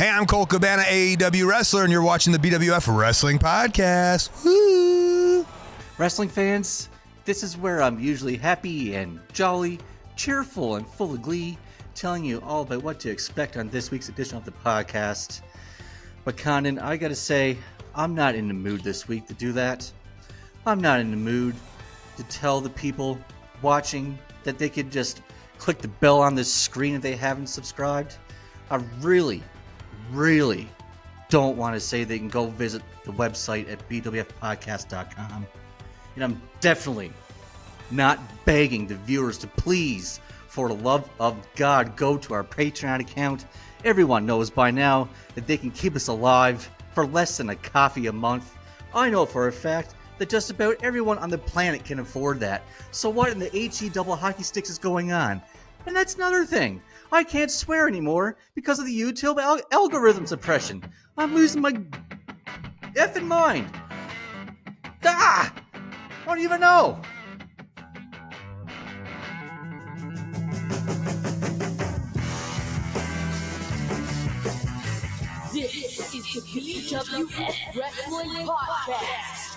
Hey, I'm Cole Cabana, AEW wrestler, and you're watching the BWF Wrestling Podcast. Woo! Wrestling fans, this is where I'm usually happy and jolly, cheerful and full of glee, telling you all about what to expect on this week's edition of the podcast. But Condon, I gotta say, I'm not in the mood this week to do that. I'm not in the mood to tell the people watching that they could just click the bell on this screen if they haven't subscribed. I really don't want to say they can go visit the website at BWFpodcast.com. And I'm definitely not begging the viewers to please, for the love of God, go to our Patreon account. Everyone knows by now that they can keep us alive for less than a coffee a month. I know for a fact that just about everyone on the planet can afford that. So what in the HE double hockey sticks is going on? And that's another thing. I can't swear anymore because of the YouTube algorithm suppression. I'm losing my effing mind. I don't even know. This is the BWF Wrestling Podcast.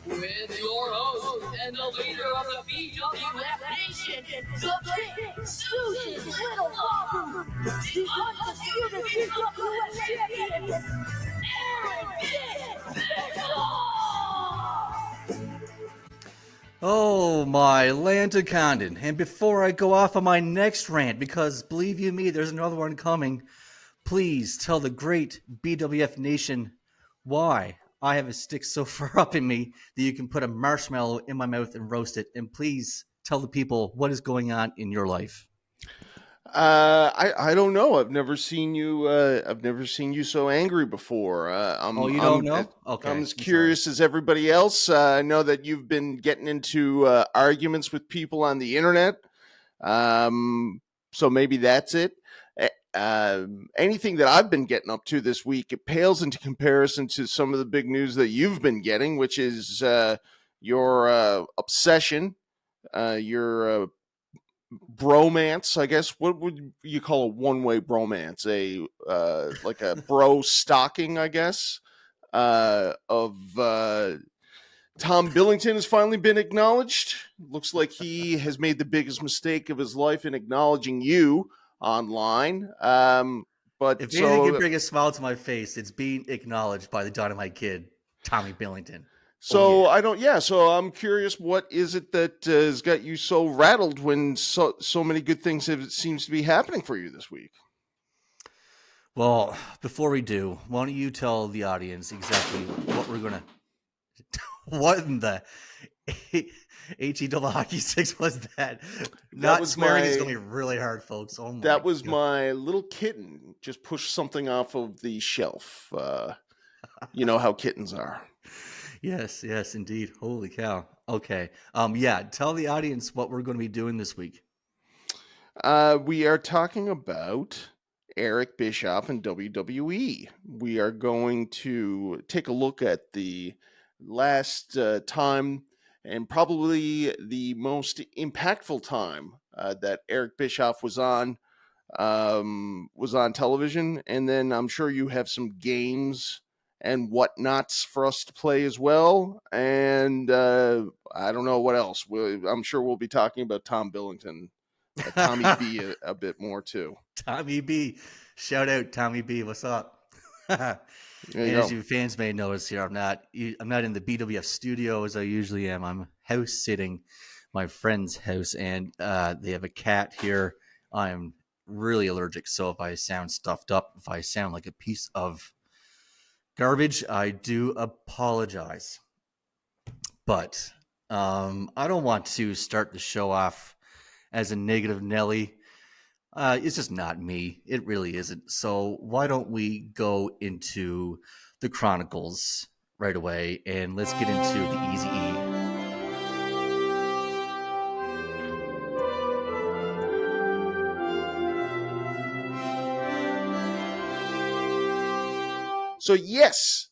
With your host and the leader of the BWF Nation, the Big Susan Little Bobber, the undisputed BWF champion, Eric Bischoff. Oh, my land to Condon. And before I go off on my next rant, because believe you me, there's another one coming, please tell the great BWF Nation why I have a stick so far up in me that you can put a marshmallow in my mouth and roast it. And please tell the people what is going on in your life. I don't know. I've never seen you so angry before. You don't know? Okay. I'm as curious as everybody else. I know that you've been getting into arguments with people on the internet. So maybe that's it. Anything that I've been getting up to this week, it pales into comparison to some of the big news that you've been getting, which is your obsession, your bromance, I guess. What would you call a one-way bromance? Like a bro stalking, I guess, of Tom Billington has finally been acknowledged. Looks like he has made the biggest mistake of his life in acknowledging you online. But if anything can bring a smile to my face, it's being acknowledged by the Dynamite Kid, Tommy Billington. So So I'm curious, what is it that has got you so rattled when so many good things seems to be happening for you this week? Well, before we do, why don't you tell the audience exactly what we're gonna, what in the HE double hockey sticks was that? Not swearing is gonna be really hard, folks. Oh my That was God. My little kitten just pushed something off of the shelf. You know how kittens are. Yes, indeed. Holy cow. Okay. Tell the audience what we're going to be doing this week. We are talking about Eric Bischoff and WWE. We are going to take a look at the last time and probably the most impactful time that Eric Bischoff was on television. And then I'm sure you have some games and whatnots for us to play as well. And I don't know what else. I'm sure we'll be talking about Tom Billington, Tommy B a bit more too. Tommy B. Shout out Tommy B. What's up? As you fans may notice here, I'm not in the BWF studio as I usually am. I'm house sitting my friend's house, and they have a cat here. I'm really allergic, so if I sound stuffed up, if I sound like a piece of garbage, I do apologize. But I don't want to start the show off as a negative Nelly. It's just not me. It really isn't. So why don't we go into the Chronicles right away, and let's get into the Easy E. So yes,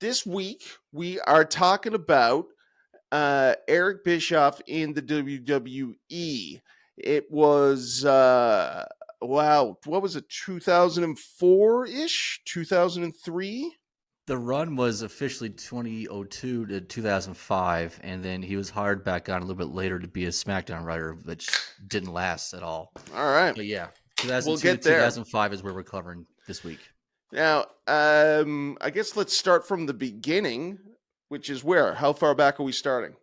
this week we are talking about Eric Bischoff in the WWE. It was wow, what was it, 2004-ish, 2003? The run was officially 2002 to 2005, and then he was hired back on a little bit later to be a SmackDown writer, which didn't last at all. All right. But yeah, 2002 We'll get to there. 2005 is where we're covering this week. Now, I guess let's start from the beginning, which is where? How far back are we starting?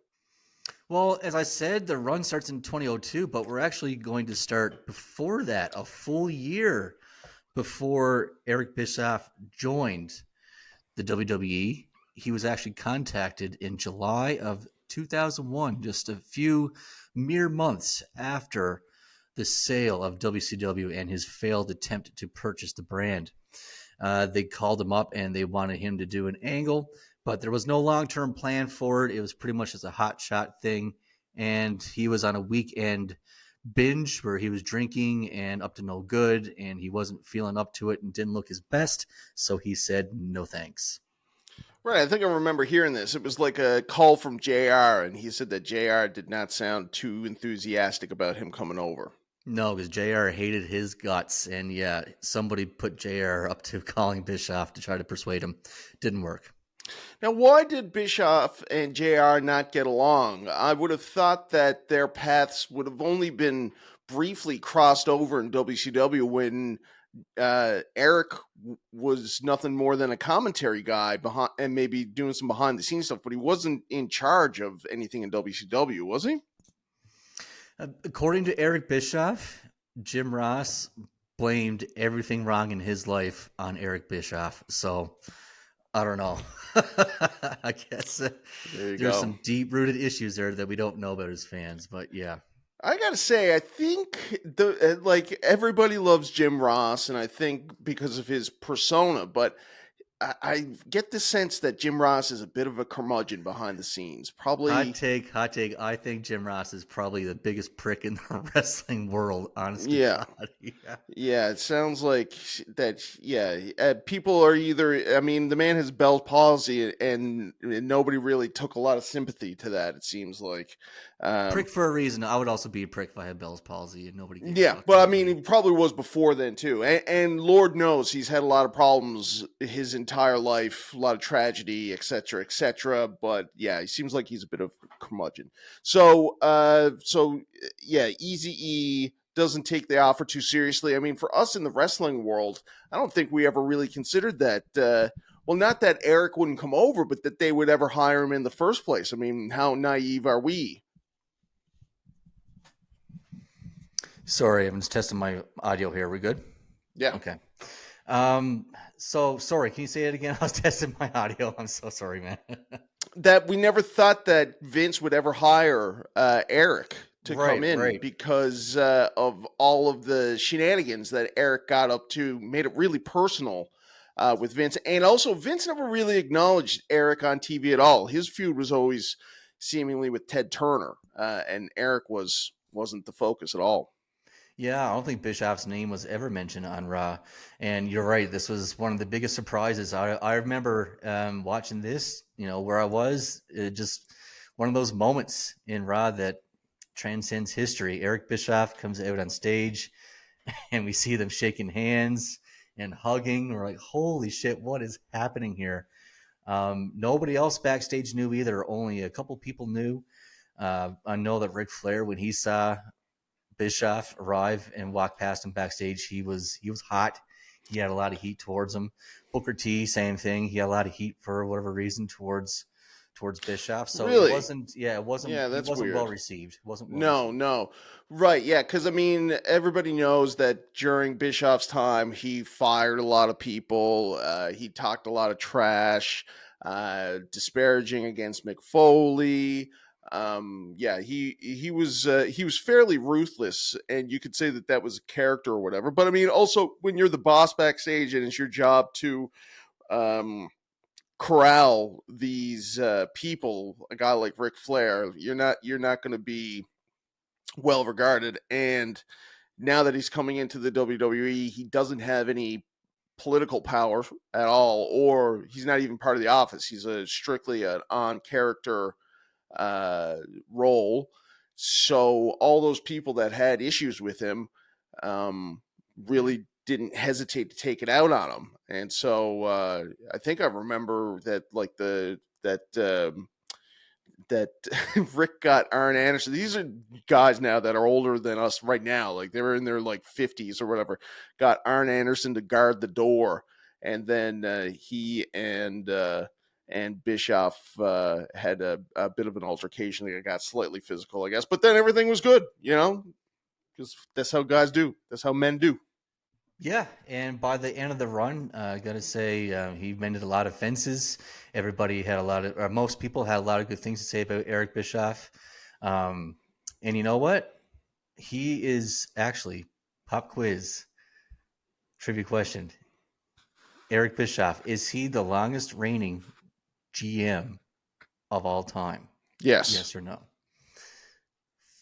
Well, as I said, the run starts in 2002, but we're actually going to start before that, a full year before Eric Bischoff joined the WWE. He was actually contacted in July of 2001, just a few mere months after the sale of WCW and his failed attempt to purchase the brand. They called him up and they wanted him to do an angle, but there was no long-term plan for it. It was pretty much just a hot shot thing. And he was on a weekend binge where he was drinking and up to no good, and he wasn't feeling up to it and didn't look his best. So he said, no thanks. Right. I think I remember hearing this. It was like a call from JR, and he said that JR did not sound too enthusiastic about him coming over. No, because JR hated his guts. And yeah, somebody put JR up to calling Bischoff to try to persuade him. Didn't work. Now, why did Bischoff and JR not get along? I would have thought that their paths would have only been briefly crossed over in WCW when Eric was nothing more than a commentary guy behind and maybe doing some behind the scenes stuff, but he wasn't in charge of anything in WCW, was he? According to Eric Bischoff, Jim Ross blamed everything wrong in his life on Eric Bischoff. So I don't know. I guess there's some deep-rooted issues there that we don't know about as fans, but yeah. I gotta say, I think everybody loves Jim Ross, and I think because of his persona, but I get the sense that Jim Ross is a bit of a curmudgeon behind the scenes. Probably hot take. I think Jim Ross is probably the biggest prick in the wrestling world. Honestly, yeah. It sounds like that. Yeah, people are either. I mean, the man has Bell's palsy, and nobody really took a lot of sympathy to that. It seems like prick for a reason. I would also be a prick if I had Bell's palsy, and nobody. Yeah, but I mean, he probably was before then too, and Lord knows he's had a lot of problems his entire life, a lot of tragedy, etc., etc. But yeah, he seems like he's a bit of a curmudgeon. So yeah, Eazy-E doesn't take the offer too seriously. I mean, for us in the wrestling world, I don't think we ever really considered that. Well, not that Eric wouldn't come over, but that they would ever hire him in the first place. I mean, how naive are we? Sorry, I'm just testing my audio here. Are we good? Yeah. Okay. So sorry, can you say it again? I was testing my audio. I'm so sorry, man. That we never thought that Vince would ever hire Eric to come in because of all of the shenanigans that Eric got up to, made it really personal with Vince. And also, Vince never really acknowledged Eric on TV at all. His feud was always seemingly with Ted Turner, and Eric wasn't the focus at all. Yeah, I don't think Bischoff's name was ever mentioned on Raw. And you're right, this was one of the biggest surprises. I remember watching this, where I was, just one of those moments in Raw that transcends history. Eric Bischoff comes out on stage, and we see them shaking hands and hugging. We're like, holy shit, what is happening here? Nobody else backstage knew either. Only a couple people knew. I know that Ric Flair, when he saw Bischoff arrive and walk past him backstage, he was hot. He had a lot of heat towards him. Booker T, same thing. He had a lot of heat for whatever reason towards Bischoff. So really? It wasn't weird. Well received. It wasn't No. Right, yeah, because I mean, everybody knows that during Bischoff's time, he fired a lot of people. He talked a lot of trash, disparaging against Mick Foley. He was fairly ruthless, and you could say that was a character or whatever. But I mean, also when you're the boss backstage and it's your job to corral these people, a guy like Ric Flair, you're not going to be well regarded. And now that he's coming into the WWE, he doesn't have any political power at all, or he's not even part of the office. He's strictly an on character role. So all those people that had issues with him, really didn't hesitate to take it out on him. And so I think I remember that like that Rick got Arn Anderson. These are guys now that are older than us right now. Like they were in their like 50s or whatever. Got Arn Anderson to guard the door. And then he and Bischoff had a bit of an altercation. They got slightly physical, I guess. But then everything was good, because that's how guys do. That's how men do. Yeah, and by the end of the run, I got to say he mended a lot of fences. Everybody had most people had a lot of good things to say about Eric Bischoff. And you know what? He is actually, pop quiz, trivia question. Eric Bischoff, is he the longest reigning GM of all time? Yes. Yes or no?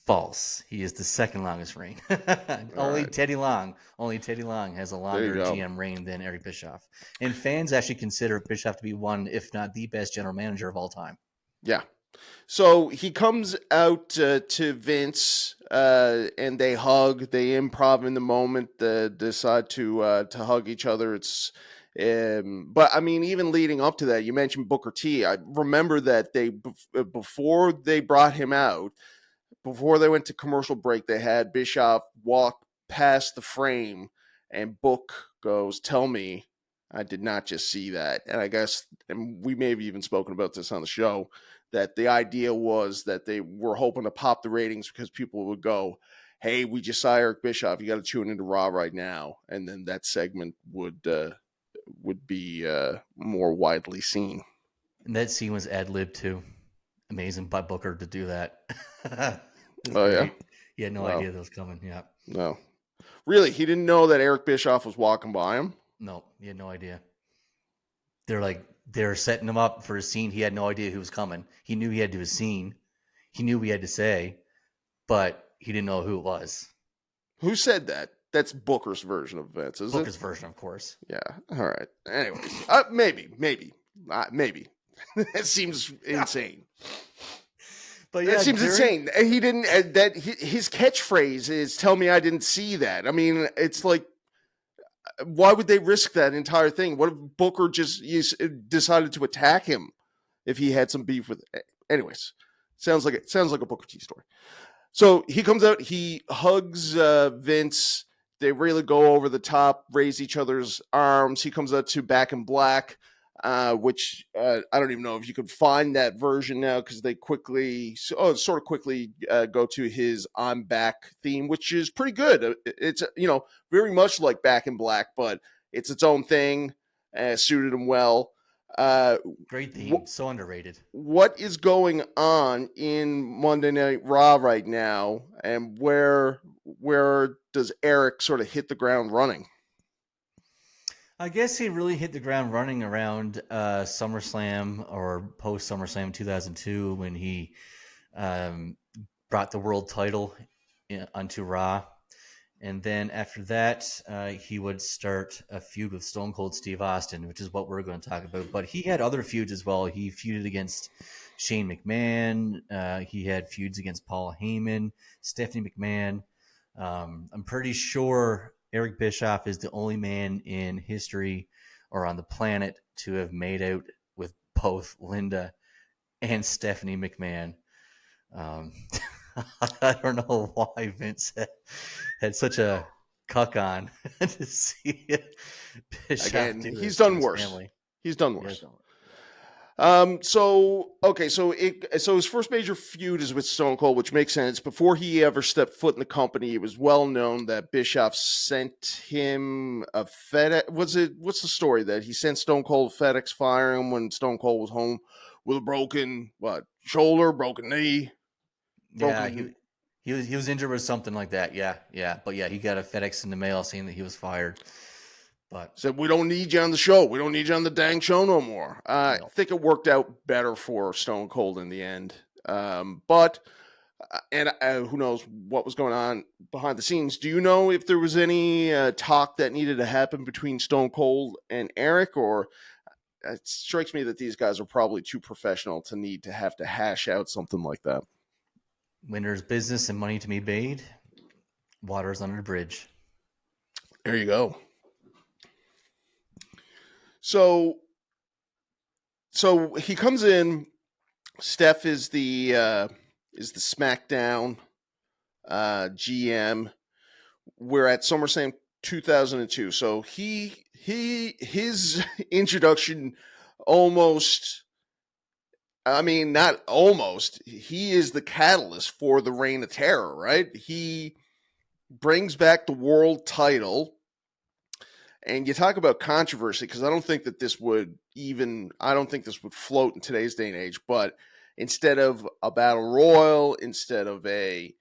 False. He is the second longest reign. Only right. Teddy Long has a longer GM reign than Eric Bischoff. And fans actually consider Bischoff to be one, if not the best general manager of all time. Yeah. So he comes out to Vince and they hug, they improv in the moment, decide to hug each other. But I mean, even leading up to that, you mentioned Booker T. I remember that before they brought him out, before they went to commercial break, they had Bischoff walk past the frame and Book goes, "Tell me I did not just see that." And I guess, and we may have even spoken about this on the show, that the idea was that they were hoping to pop the ratings because people would go, "Hey, we just saw Eric Bischoff. You got to tune into Raw right now." And then that segment would be more widely seen. And that scene was ad-libbed too. Amazing by Booker to do that. Oh, yeah? He had no idea that was coming. Yeah. No. Really? He didn't know that Eric Bischoff was walking by him? No, he had no idea. They're setting him up for a scene. He had no idea who was coming. He knew he had to do a scene. He knew he had to say, but he didn't know who it was. Who said that? That's Booker's version of events, is it? Booker's version, of course. Yeah. All right. Anyway, maybe. That seems insane. But yeah, that seems insane. He didn't. His catchphrase is "Tell me I didn't see that." I mean, it's like, why would they risk that entire thing? What if Booker just decided to attack him if he had some beef with it? Anyways, sounds like a Booker T story. So he comes out, he hugs Vince. They really go over the top, raise each other's arms. He comes out to Back in Black, which I don't even know if you could find that version now because they sort of quickly go to his "I'm Back" theme, which is pretty good. It's very much like Back in Black, but it's its own thing. Suited him well. Great theme, so underrated. What is going on in Monday Night Raw right now, and where does Eric sort of hit the ground running? I guess he really hit the ground running around SummerSlam or post SummerSlam 2002 when he brought the world title onto Raw. And then after that, he would start a feud with Stone Cold Steve Austin, which is what we're going to talk about. But he had other feuds as well. He feuded against Shane McMahon. He had feuds against Paul Heyman, Stephanie McMahon. I'm pretty sure Eric Bischoff is the only man in history or on the planet to have made out with both Linda and Stephanie McMahon. I don't know why Vince had such a cuck on to see Bischoff. Again, he's done worse. He's done worse. So his first major feud is with Stone Cold, which makes sense. Before he ever stepped foot in the company, it was well known that Bischoff sent him a FedEx. What's the story that he sent Stone Cold FedEx firing him when Stone Cold was home with a broken shoulder, broken knee? Yeah, he was injured with something like that. Yeah. But yeah, he got a FedEx in the mail saying that he was fired. But said, "We don't need you on the show. We don't need you on the dang show no more." I think it worked out better for Stone Cold in the end. But who knows what was going on behind the scenes? Do you know if there was any talk that needed to happen between Stone Cold and Eric, or it strikes me that these guys are probably too professional to have to hash out something like that? When there's business and money to be made, water's under the bridge. There you go. So he comes in. Steph is the SmackDown GM. We're at SummerSlam 2002. So his introduction almost. I mean, not almost. He is the catalyst for the Reign of Terror, right? He brings back the world title. And you talk about controversy, because I don't think this would float in today's day and age. But instead of a battle royal, instead of a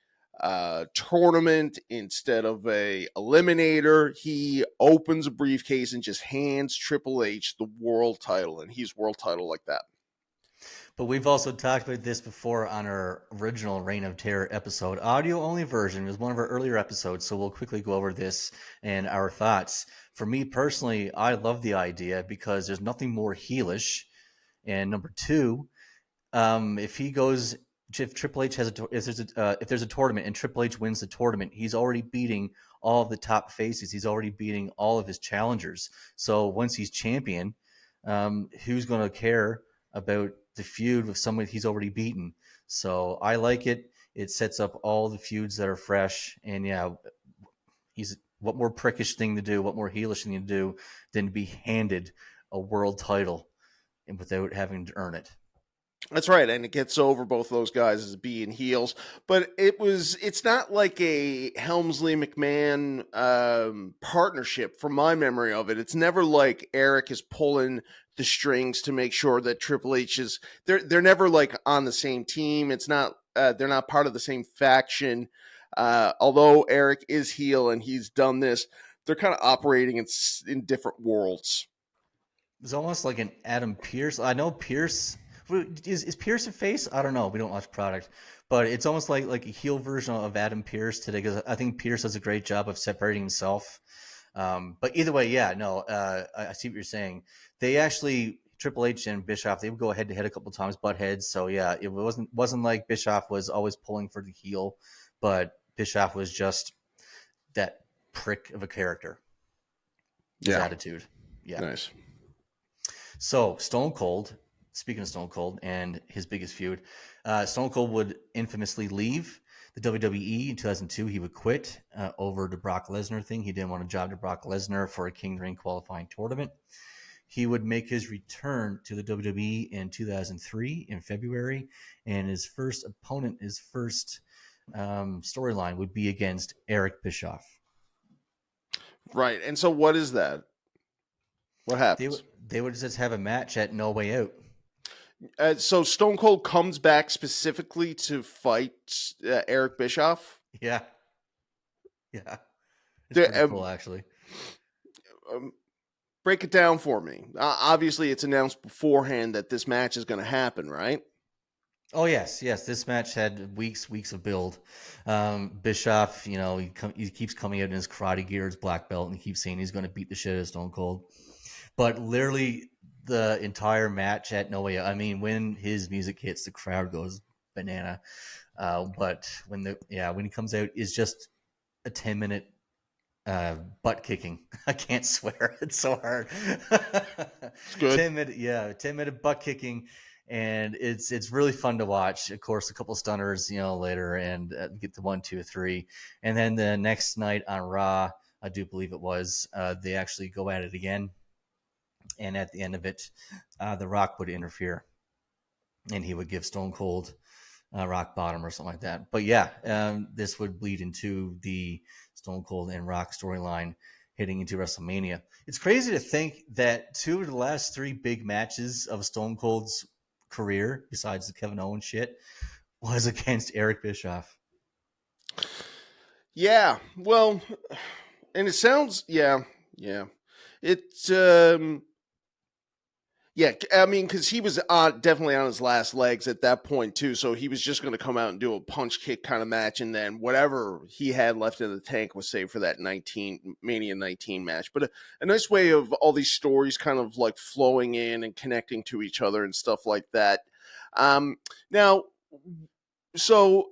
tournament, instead of a eliminator, he opens a briefcase and just hands Triple H the world title, and he's world title like that. But we've also talked about this before on our original Reign of Terror episode, audio only version. It was one of our earlier episodes, so we'll quickly go over this and our thoughts. For me personally, I love the idea because there's nothing more heelish. And number two, if Triple H has if there's a tournament and Triple H wins the tournament, he's already beating all of the top faces. He's already beating all of his challengers. So once he's champion, who's going to care about the feud with someone he's already beaten? So I like it. It sets up all the feuds that are fresh. And yeah, what more prickish thing to do, what more heelish thing to do than to be handed a world title and without having to earn it. That's right, and it gets over both those guys as being heels. But it's not like a Helmsley McMahon partnership from my memory of it. It's never like Eric is pulling the strings to make sure that Triple H is they're never like on the same team. It's not they're not part of the same faction. Although Eric is heel and he's done this, they're kind of operating in different worlds. It's almost like an Adam Pearce. I know Pearce. Is Pearce a face? I don't know. We don't watch product, but it's almost like a heel version of Adam Pearce today, because I think Pearce does a great job of separating himself. But either way, yeah, no, I see what you're saying. They actually, Triple H and Bischoff, they would go head to head a couple times, butt heads. So yeah, it wasn't like Bischoff was always pulling for the heel, but Bischoff was just that prick of a character. His attitude. Yeah. Nice. So Stone Cold. Speaking of Stone Cold and his biggest feud, Stone Cold would infamously leave the WWE in 2002. He would quit over the Brock Lesnar thing. He didn't want a job to Brock Lesnar for a King of the Ring qualifying tournament. He would make his return to the WWE in 2003 in February, and his first opponent, his first storyline would be against Eric Bischoff. Right, and so what is that? What happens? They would just have a match at No Way Out. So Stone Cold comes back specifically to fight Eric Bischoff? Yeah. Yeah. It's pretty cool, actually. Break it down for me. Obviously, it's announced beforehand that this match is going to happen, right? Oh, yes. This match had weeks of build. Bischoff, he keeps coming out in his karate gear, his black belt, and he keeps saying he's going to beat the shit out of Stone Cold. But literally, the entire match at No Way Out, I mean, when his music hits, the crowd goes banana. But when he comes out, is just a 10-minute butt kicking. I can't swear. It's so hard. It's good. 10-minute butt kicking. And it's really fun to watch. Of course, a couple stunners, later, and get to 1, 2, 3. And then the next night on Raw, I do believe it was, they actually go at it again. And at the end of it, The Rock would interfere, and he would give Stone Cold rock bottom or something like that. But yeah, this would bleed into the Stone Cold and Rock storyline heading into WrestleMania. It's crazy to think that 2 of the last 3 big matches of Stone Cold's career, besides the Kevin Owens shit, was against Eric Bischoff. Yeah, well, and it sounds, yeah. It's, yeah, I mean, because he was definitely on his last legs at that point, too. So he was just going to come out and do a punch kick kind of match. And then whatever he had left in the tank was saved for that Mania 19 match. But a nice way of all these stories kind of like flowing in and connecting to each other and stuff like that. Now, so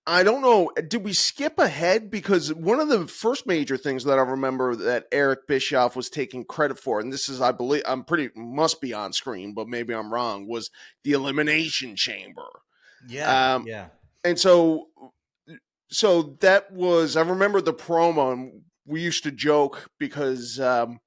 I don't know. Did we skip ahead? Because one of the first major things that I remember that Eric Bischoff was taking credit for, and this is, I believe, must be on screen, but maybe I'm wrong, was the Elimination Chamber. Yeah, yeah. And so that was, I remember the promo, and we used to joke because the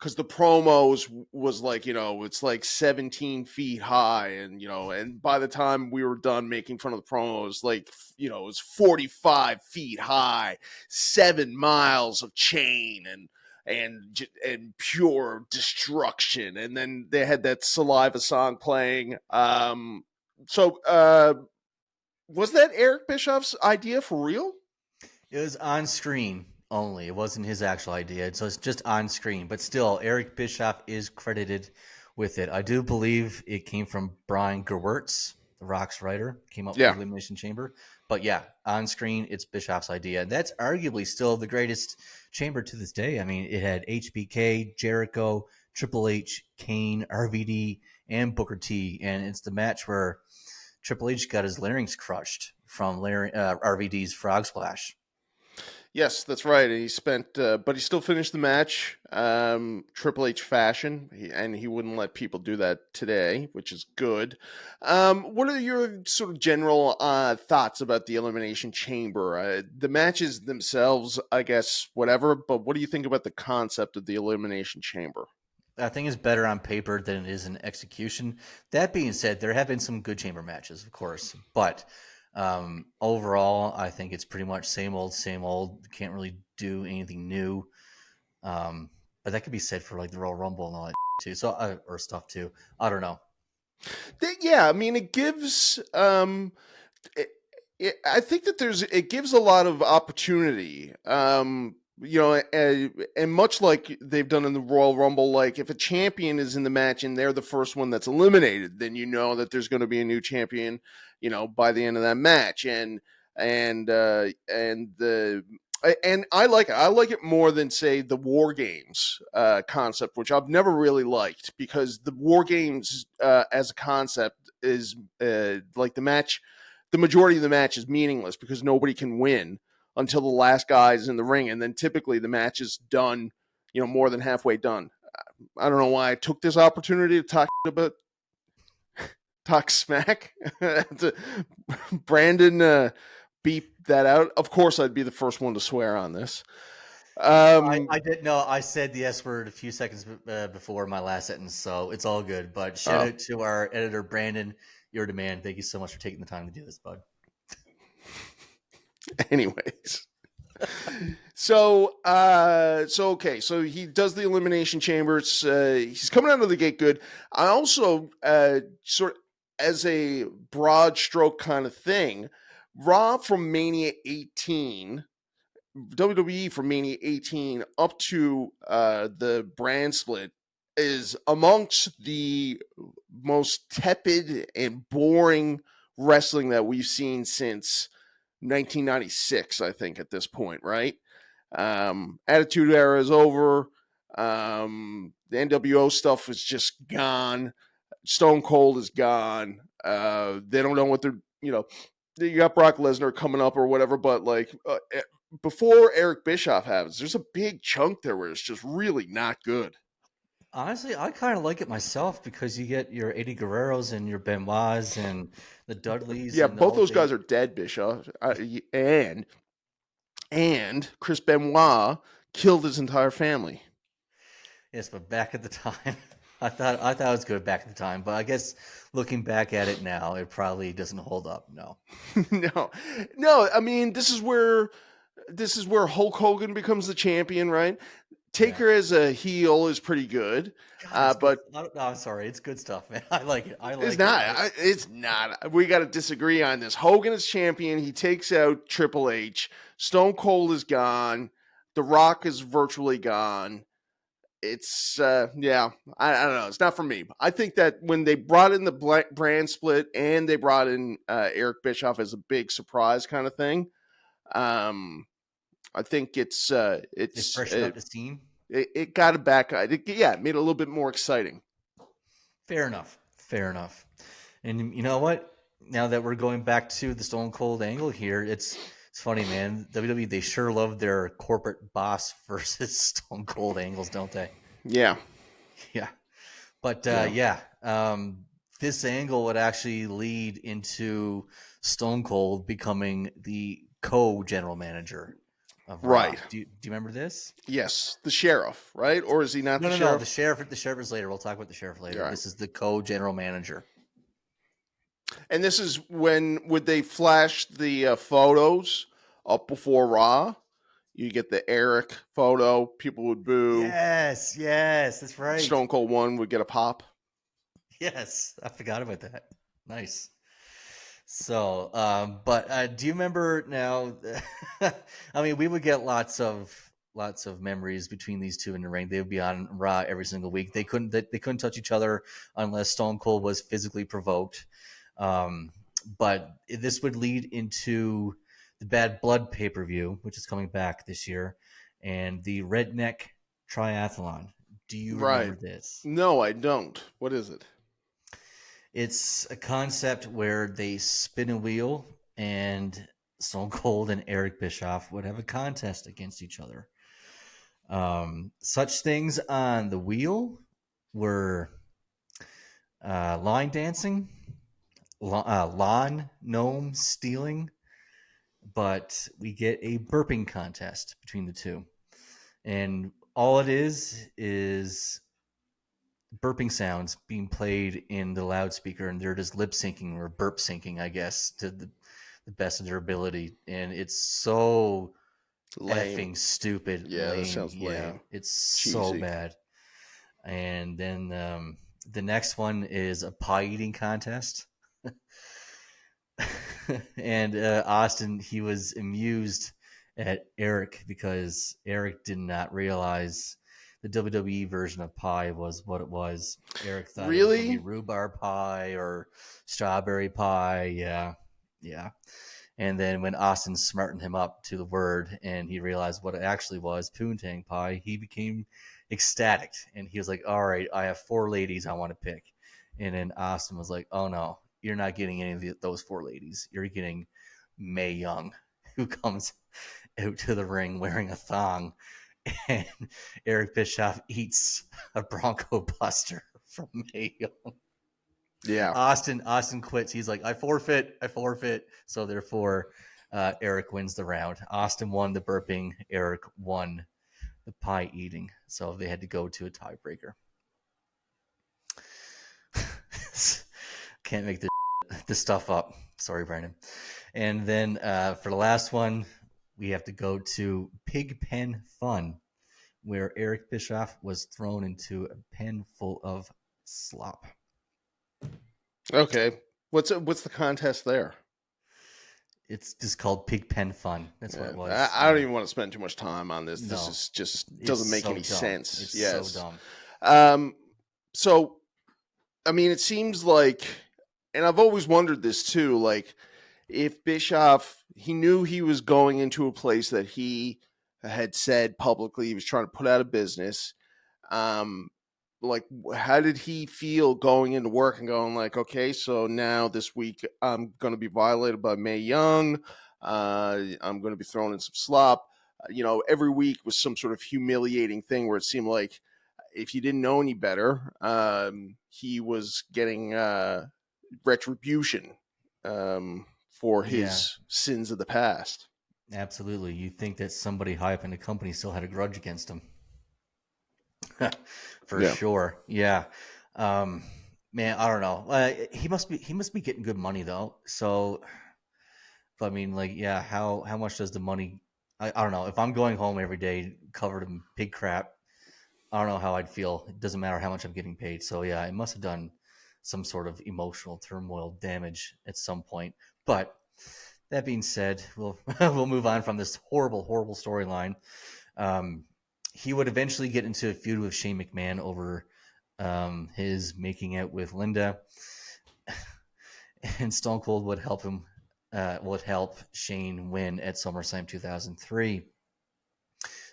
promos was like, it's like 17 feet high, and and by the time we were done making fun of the promos, like, it was 45 feet high, 7 miles of chain, and pure destruction. And then they had that Saliva song playing. Was that Eric Bischoff's idea for real? It was on screen only. It wasn't his actual idea. So it's just on screen. But still, Eric Bischoff is credited with it. I do believe it came from Brian Gewirtz, the Rock's writer, came up with the Elimination Chamber. But yeah, on screen, it's Bischoff's idea. And that's arguably still the greatest chamber to this day. I mean, it had HBK, Jericho, Triple H, Kane, RVD, and Booker T. And it's the match where Triple H got his larynx crushed from RVD's frog splash. Yes, that's right. And he spent, but he still finished the match, Triple H fashion, and he wouldn't let people do that today, which is good. What are your sort of general thoughts about the Elimination Chamber? The matches themselves, I guess, whatever, but what do you think about the concept of the Elimination Chamber? I think it's better on paper than it is in execution. That being said, there have been some good chamber matches, of course, but overall, I think it's pretty much same old, same old. Can't really do anything new. But that could be said for like the Royal Rumble and all that too. So or stuff too. I don't know. Yeah, I mean, it gives. I think that it gives a lot of opportunity. And much like they've done in the Royal Rumble, like if a champion is in the match and they're the first one that's eliminated, then you know that there's going to be a new champion, by the end of that match. And I like it. I like it more than, say, the War Games concept, which I've never really liked, because the War Games as a concept is like the majority of the match is meaningless because nobody can win until the last guy is in the ring, and then typically the match is done, more than halfway done. I don't know why I took this opportunity to talk smack. Brandon, beep that out. Of course, I'd be the first one to swear on this. I didn't know. I said the S word a few seconds before my last sentence, so it's all good. But shout out to our editor, Brandon. You're the man. Thank you so much for taking the time to do this, bud. Anyways, so he does the Elimination Chamber. He's coming out of the gate good. I also sort of, as a broad stroke kind of thing, Raw from Mania 18, WWE from Mania 18 up to the brand split is amongst the most tepid and boring wrestling that we've seen since 1996, I think, at this point, right? Attitude Era is over. The NWO stuff is just gone. Stone Cold is gone. They don't know what they're, you got Brock Lesnar coming up or whatever, but like before Eric Bischoff happens, there's a big chunk there where it's just really not good. Honestly, I kind of like it myself because you get your Eddie Guerreros and your Benoits and the Dudleys. Yeah, and both those guys are dead, Bischoff. And Chris Benoit killed his entire family. Yes, but back at the time, I thought it was good back at the time. But I guess looking back at it now, it probably doesn't hold up. No. No. I mean, this is where Hulk Hogan becomes the champion, right? Taker as a heel is pretty good, but no, I'm sorry, it's good stuff, man. I like it. It's not. We got to disagree on this. Hogan is champion. He takes out Triple H. Stone Cold is gone. The Rock is virtually gone. It's I don't know. It's not for me. I think that when they brought in the brand split and they brought in Eric Bischoff as a big surprise kind of thing, I think it's freshened up the scene. It got it back. It made it a little bit more exciting. Fair enough. And you know what? now that we're going back to the Stone Cold angle here, it's funny, man. WWE, they sure love their corporate boss versus Stone Cold angles, don't they? Yeah. Yeah. But this angle would actually lead into Stone Cold becoming the co-general manager of Raw. Right. Do you remember this? Yes, the sheriff, right? Or is he not the sheriff? No. The sheriff is later. We'll talk about the sheriff later. Right. This is the co-general manager. And this is when would they flash the photos up before Raw? You get the Eric photo. People would boo. Yes, that's right. Stone Cold 1 would get a pop. Yes, I forgot about that. Nice. So, but do you remember now? I mean, we would get lots of memories between these two in the ring. They would be on Raw every single week. They couldn't touch each other unless Stone Cold was physically provoked. But this would lead into the Bad Blood pay-per-view, which is coming back this year, and the Redneck Triathlon. Do you remember this? No, I don't. What is it? It's a concept where they spin a wheel and Stone Cold and Eric Bischoff would have a contest against each other. Such things on the wheel were line dancing, lawn gnome stealing, but we get a burping contest between the two. And all it is burping sounds being played in the loudspeaker, and they're just lip syncing or burp syncing, I guess, to the best of their ability. And it's so Lame. effing stupid. Yeah, lame. that sounds lame. Yeah, it's Cheesy. so bad. And then the next one is a pie eating contest. And Austin, he was amused at Eric because Eric did not realize the WWE version of pie was what it was. Eric thought it was gonna be rhubarb pie or strawberry pie. Yeah. And then when Austin smartened him up to the word and he realized what it actually was, poontang pie, he became ecstatic. And he was like, all right, I have 4 ladies I want to pick. And then Austin was like, oh no, you're not getting any of those 4 ladies. You're getting Mae Young, who comes out to the ring wearing a thong. And Eric Bischoff eats a Bronco Buster from Mae Young. Yeah. Austin quits. He's like, I forfeit. So therefore, Eric wins the round. Austin won the burping. Eric won the pie eating. So they had to go to a tiebreaker. Can't make this stuff up. Sorry, Brandon. And then for the last one, we have to go to Pig Pen Fun, where Eric Bischoff was thrown into a pen full of slop. Okay. What's the contest there? It's just called Pig Pen Fun. That's what it was. I don't even want to spend too much time on this. No. This is just doesn't make any sense. It's yes. so dumb. So, I mean, it seems like, and I've always wondered this too, like if Bischoff, he knew he was going into a place that he had said publicly he was trying to put out of business. Like, how did he feel going into work and going like, okay, so now this week I'm going to be violated by Mae Young. I'm going to be thrown in some slop. Every week was some sort of humiliating thing where it seemed like if you didn't know any better, he was getting retribution for his sins of the past. Absolutely. You think that somebody high up in the company still had a grudge against him. For sure. Yeah. Man, I don't know. He must be getting good money though. So, I mean, like, yeah, how much does the money, I don't know. If I'm going home every day covered in pig crap, I don't know how I'd feel. It doesn't matter how much I'm getting paid. So yeah, it must have done some sort of emotional turmoil damage at some point. But that being said, we'll move on from this horrible storyline. He would eventually get into a feud with Shane McMahon over his making out with Linda, and Stone Cold would help him. Would help Shane win at SummerSlam 2003.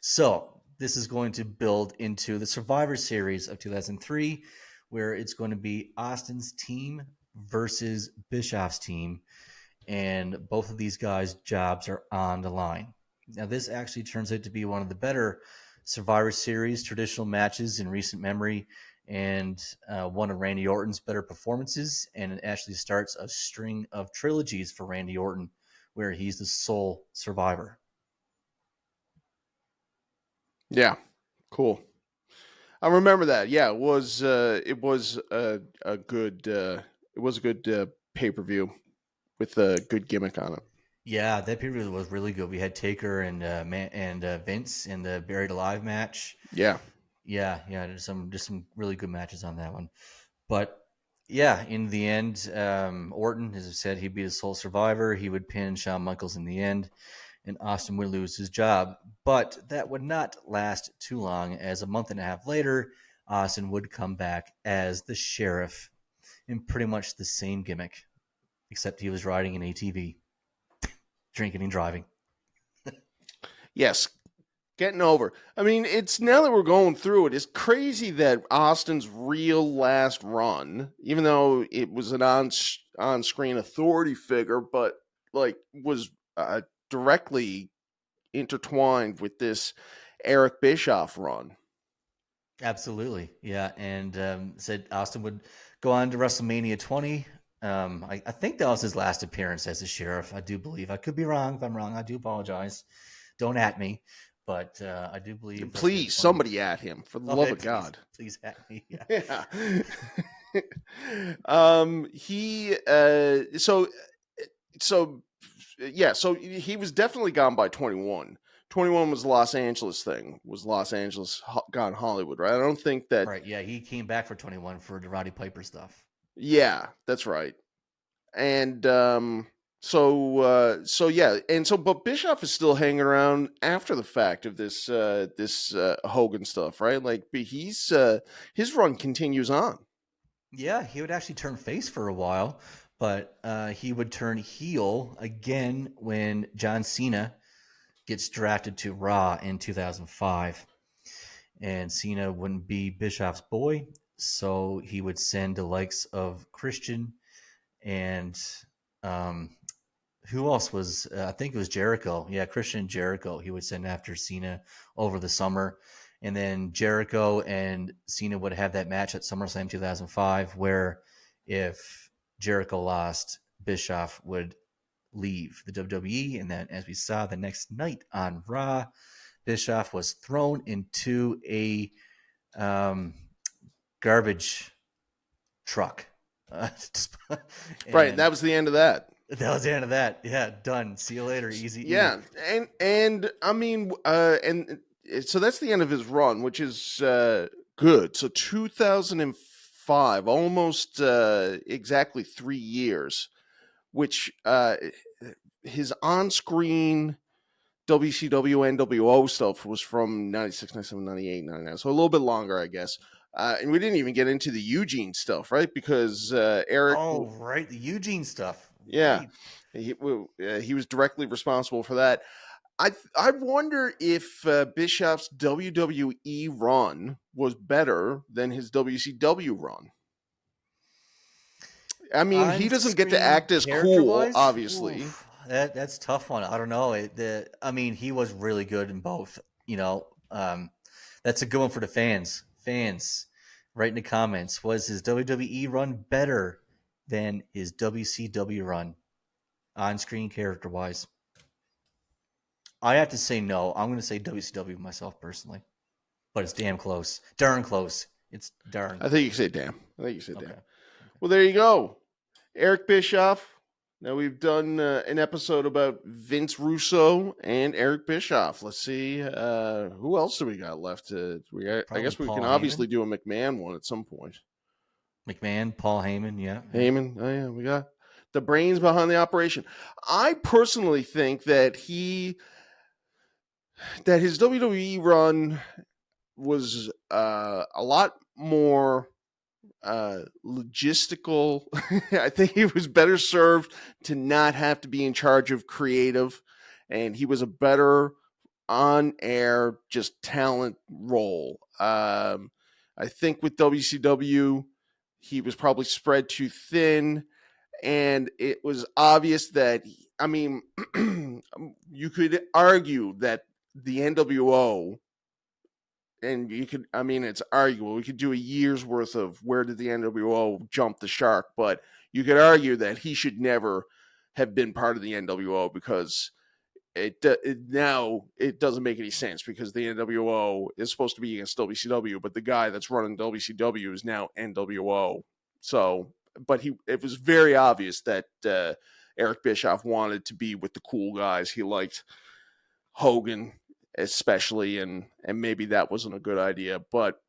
So this is going to build into the Survivor Series of 2003, where it's going to be Austin's team versus Bischoff's team, and both of these guys' jobs are on the line. Now, this actually turns out to be one of the better Survivor Series traditional matches in recent memory, and one of Randy Orton's better performances, and it actually starts a string of trilogies for Randy Orton where he's the sole survivor. Yeah, cool. I remember that. Yeah, it was a good pay-per-view with a good gimmick on it. Yeah, that period was really good. We had Taker and Vince in the Buried Alive match. Yeah. There's some really good matches on that one. But yeah, in the end, Orton, as I said, he'd be the sole survivor. He would pin Shawn Michaels in the end, and Austin would lose his job. But that would not last too long, as a month and a half later, Austin would come back as the sheriff in pretty much the same gimmick, except he was riding an ATV, drinking and driving. Yes. Getting over. I mean, it's now that we're going through it, it's crazy that Austin's real last run, even though it was an on-screen authority figure, but like was directly intertwined with this Eric Bischoff run. Absolutely, yeah. And said Austin would go on to WrestleMania 20. I think that was his last appearance as a sheriff. I do believe. I could be wrong. If I'm wrong, I do apologize. Don't at me. But I do believe. Please, somebody at him, for the love of God. Please at me. Yeah. So he was definitely gone by 21. 21 was the Los Angeles thing. Was Los Angeles gone Hollywood, right? I don't think that. Right. Yeah, he came back for 21 for the Roddy Piper stuff. Yeah, that's right. And but Bischoff is still hanging around after the fact of this Hogan stuff, right? Like he's his run continues on. Yeah, he would actually turn face for a while, but he would turn heel again when John Cena gets drafted to Raw in 2005, and Cena wouldn't be Bischoff's boy, so he would send the likes of Christian and who else was, I think it was Jericho. Yeah, Christian Jericho. He would send after Cena over the summer. And then Jericho and Cena would have that match at SummerSlam 2005, where if Jericho lost, Bischoff would leave the WWE. And then, as we saw the next night on Raw, Bischoff was thrown into a garbage truck. Right. That was the end of that. That was the end of that. Yeah, done. See you later, easy. Yeah, and I mean, and so that's the end of his run, which is good. So 2005, almost exactly 3 years, which his on-screen WCW NWO stuff was from 96, 97, 98, 99. So a little bit longer, I guess. And we didn't even get into the Eugene stuff, right? Because Eric... Oh, right, the Eugene stuff. Yeah, he was directly responsible for that. I wonder if Bischoff's WWE run was better than his WCW run. I mean, he doesn't get to act as cool, obviously. Oof, that's a tough one. I don't know. I mean, he was really good in both. You know, that's a good one for the fans. Fans, write in the comments. Was his WWE run better than his WCW run, on-screen character-wise? I have to say no. I'm going to say WCW myself personally, but it's damn close. Darn close. It's darn. I think you say damn. Okay. Well, there you go. Eric Bischoff. Now we've done an episode about Vince Russo and Eric Bischoff. Let's see. Who else do we got left? I guess we can obviously do a McMahon one at some point. McMahon, Paul Heyman, yeah. Heyman, oh yeah, we got the brains behind the operation. I personally think that his WWE run was a lot more logistical. I think he was better served to not have to be in charge of creative, and he was a better on-air just talent role. I think with WCW, he was probably spread too thin, and it was obvious that, I mean, you could argue that the NWO, and it's arguable. We could do a year's worth of where did the NWO jump the shark, but you could argue that he should never have been part of the NWO, because it doesn't make any sense, because the NWO is supposed to be against WCW, but the guy that's running WCW is now NWO. So, but it was very obvious that Eric Bischoff wanted to be with the cool guys. He liked Hogan especially, and maybe that wasn't a good idea. But,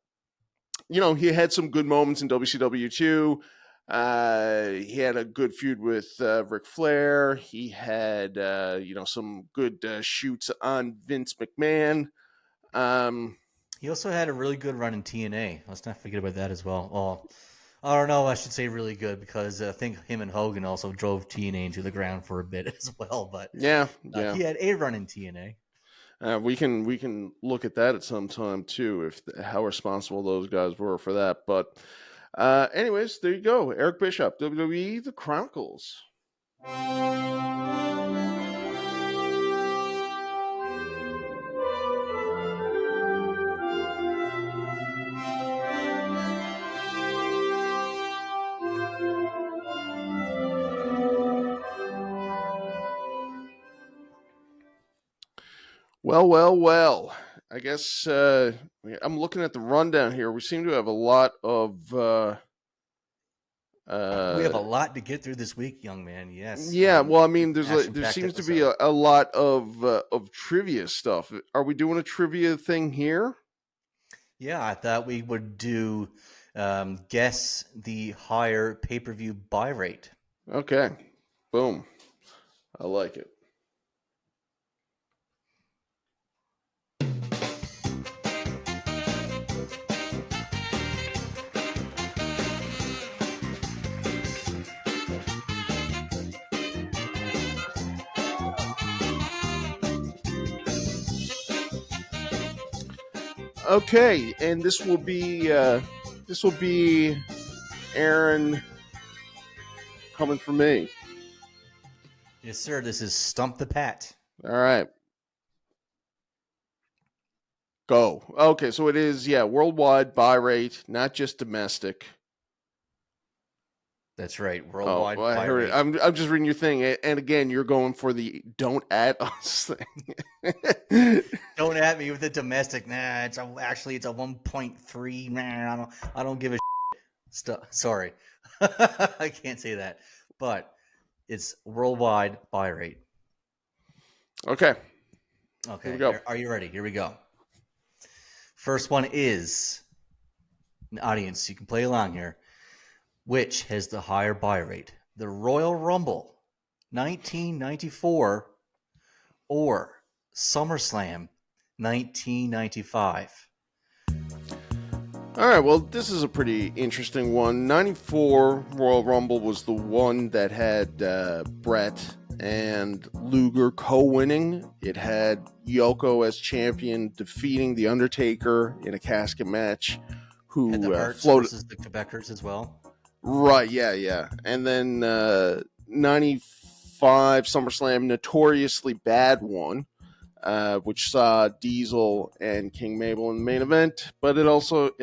he had some good moments in WCW too. He had a good feud with Ric Flair. He had, some good shoots on Vince McMahon. He also had a really good run in TNA. Let's not forget about that as well. Oh, I don't know. I should say really good, because I think him and Hogan also drove TNA into the ground for a bit as well. But he had a run in TNA. We can look at that at some time too, how responsible those guys were for that. But anyways, there you go. Eric Bischoff, WWE, The Chronicles. Well. I guess I'm looking at the rundown here. We seem to have a lot of... we have a lot to get through this week, young man. Yes. Yeah, well, I mean, there seems to be a lot of trivia stuff. Are we doing a trivia thing here? Yeah, I thought we would do guess the higher pay-per-view buy rate. Okay. Boom. I like it. Okay, and this will be Aaron coming from me. Yes, sir. This is Stump the Pat. All right. Go. Okay, so it is, worldwide buy rate, not just domestic. That's right. Worldwide buy I heard rate. it. I'm just reading your thing, and again, you're going for the "don't at us" thing. Don't at me with the domestic. Nah, it's a 1.3. Nah, I don't give a shit. Sorry, I can't say that. But it's worldwide buy rate. Okay. Okay. Here we go. Are you ready? Here we go. First one is an audience. You can play along here. Which has the higher buy rate? The Royal Rumble 1994 or SummerSlam 1995? All right, well, this is a pretty interesting one. 94 Royal Rumble was the one that had Brett and Luger co-winning. It had Yoko as champion, defeating The Undertaker in a casket match, who and the Hearts floated versus the Quebecers as well. Right, yeah. And then 95 SummerSlam, notoriously bad one, which saw Diesel and King Mabel in the main event, but it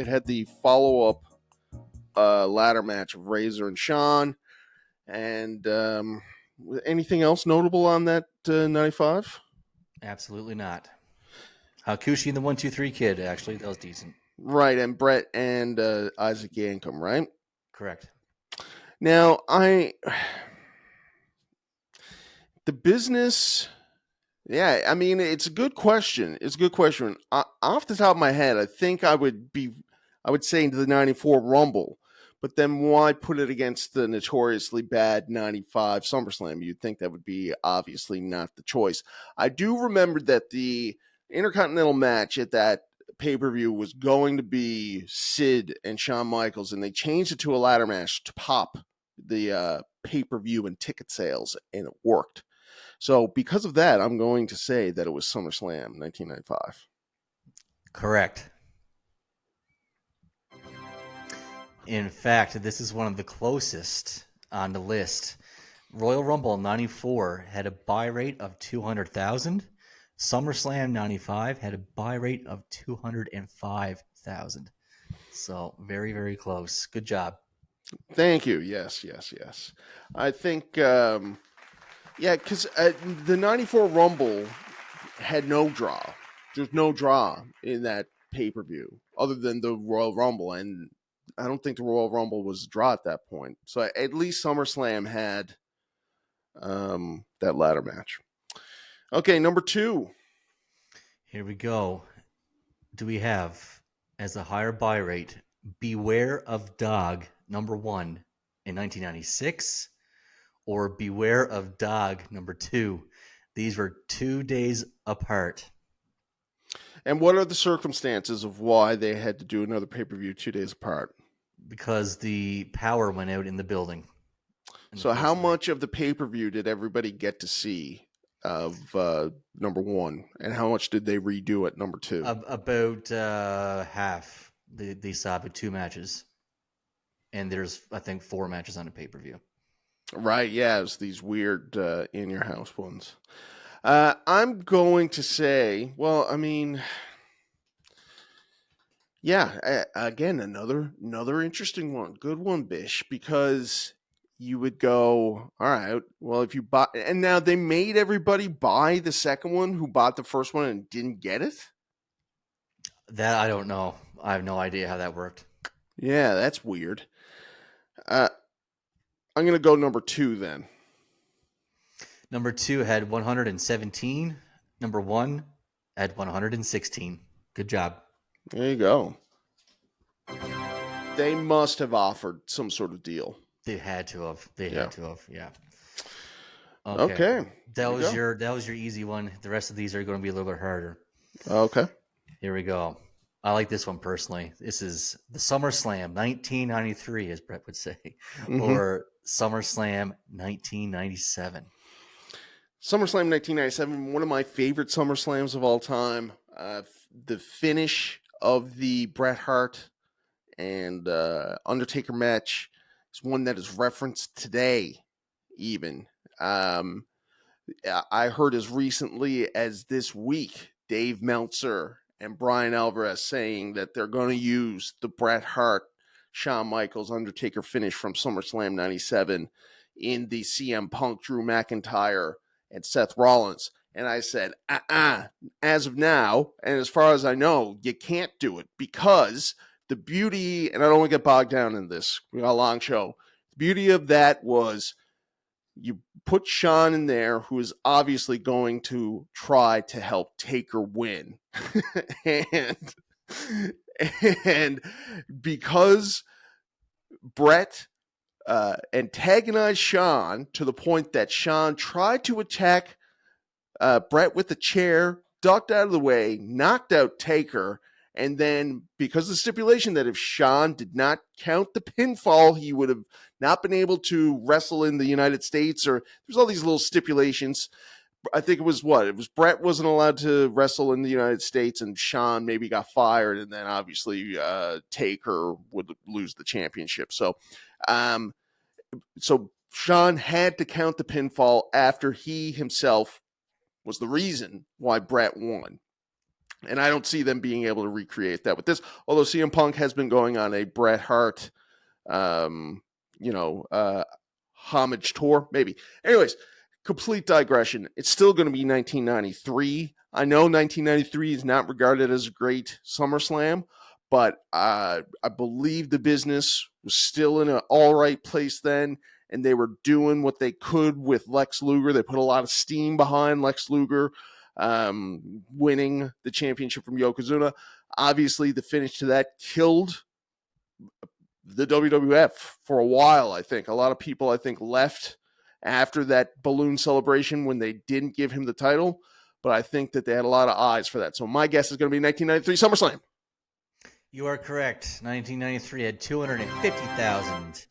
had the follow-up ladder match of Razor and Shawn. And anything else notable on that 95? Absolutely not. Hakushi and the 1-2-3 Kid, actually, that was decent. Right, and Brett and Isaac Yankem, right? Correct. Now, the business, it's a good question. Off the top of my head, I think I would say into the 94 Rumble, but then why put it against the notoriously bad 95 SummerSlam? You'd think that would be obviously not the choice. I do remember that the Intercontinental match at that pay-per-view was going to be Sid and Shawn Michaels, and they changed it to a ladder match to pop the pay-per-view and ticket sales, and it worked. So because of that, I'm going to say that it was SummerSlam 1995. Correct. In fact, this is one of the closest on the list. Royal Rumble 94 had a buy rate of 200,000. SummerSlam 95 had a buy rate of 205,000. So very, very close. Good job. Thank you. Yes. I think, because the 94 Rumble had no draw. There's no draw in that pay-per-view other than the Royal Rumble, and I don't think the Royal Rumble was a draw at that point. So at least SummerSlam had that ladder match. Okay, number 2. Here we go. Do we have, as a higher buy rate, Beware of Dog number 1 in 1996 or Beware of Dog number 2? These were 2 days apart. And what are the circumstances of why they had to do another pay-per-view 2 days apart? Because the power went out in the building. So how much of the pay-per-view did everybody get to see of number 1? And how much did they redo at number 2? About half. They saw about 2 matches. And there's, I think, 4 matches on a pay-per-view. Right, yeah, it's these weird in-your-house ones. I'm going to say, well, I mean, yeah, again, another interesting one. Good one, Bish, because you would go, all right, well, if you buy, and now they made everybody buy the second one who bought the first one and didn't get it? That I don't know. I have no idea how that worked. Yeah, that's weird. I'm going to go number 2 then. Number 2 had 117. Number 1 had 116. Good job. There you go. They must have offered some sort of deal. They had to have. Yeah. Okay. That was your easy one. The rest of these are going to be a little bit harder. Okay. Here we go. I like this one personally. This is the SummerSlam 1993, as Brett would say, or SummerSlam 1997. SummerSlam 1997, one of my favorite SummerSlams of all time. The finish of the Bret Hart and Undertaker match is one that is referenced today, even. I heard as recently as this week, Dave Meltzer and Brian Alvarez saying that they're going to use the Bret Hart, Shawn Michaels, Undertaker finish from SummerSlam 97 in the CM Punk, Drew McIntyre, and Seth Rollins. And I said, as of now, and as far as I know, you can't do it because the beauty, and I don't want to get bogged down in this, we got a long show. The beauty of that was you put Shawn in there, who is obviously going to try to help Taker win. and because Bret antagonized Shawn to the point that Shawn tried to attack Bret with the chair, ducked out of the way, knocked out Taker, and then because of the stipulation that if Shawn did not count the pinfall, he would have not been able to wrestle in the United States, or there's all these little stipulations. I think it was Bret wasn't allowed to wrestle in the United States, and Shawn maybe got fired, and then obviously Taker would lose the championship. So Shawn had to count the pinfall after he himself was the reason why Bret won. And I don't see them being able to recreate that with this, although CM Punk has been going on a Bret Hart, homage tour, maybe. Anyways, complete digression. It's still going to be 1993. I know 1993 is not regarded as a great SummerSlam, but I believe the business was still in an all right place then, and they were doing what they could with Lex Luger. They put a lot of steam behind Lex Luger winning the championship from Yokozuna. Obviously, the finish to that killed the WWF for a while, I think. A lot of people, I think, left after that balloon celebration when they didn't give him the title, but I think that they had a lot of eyes for that. So my guess is going to be 1993 SummerSlam. You are correct. 1993 had 250,000,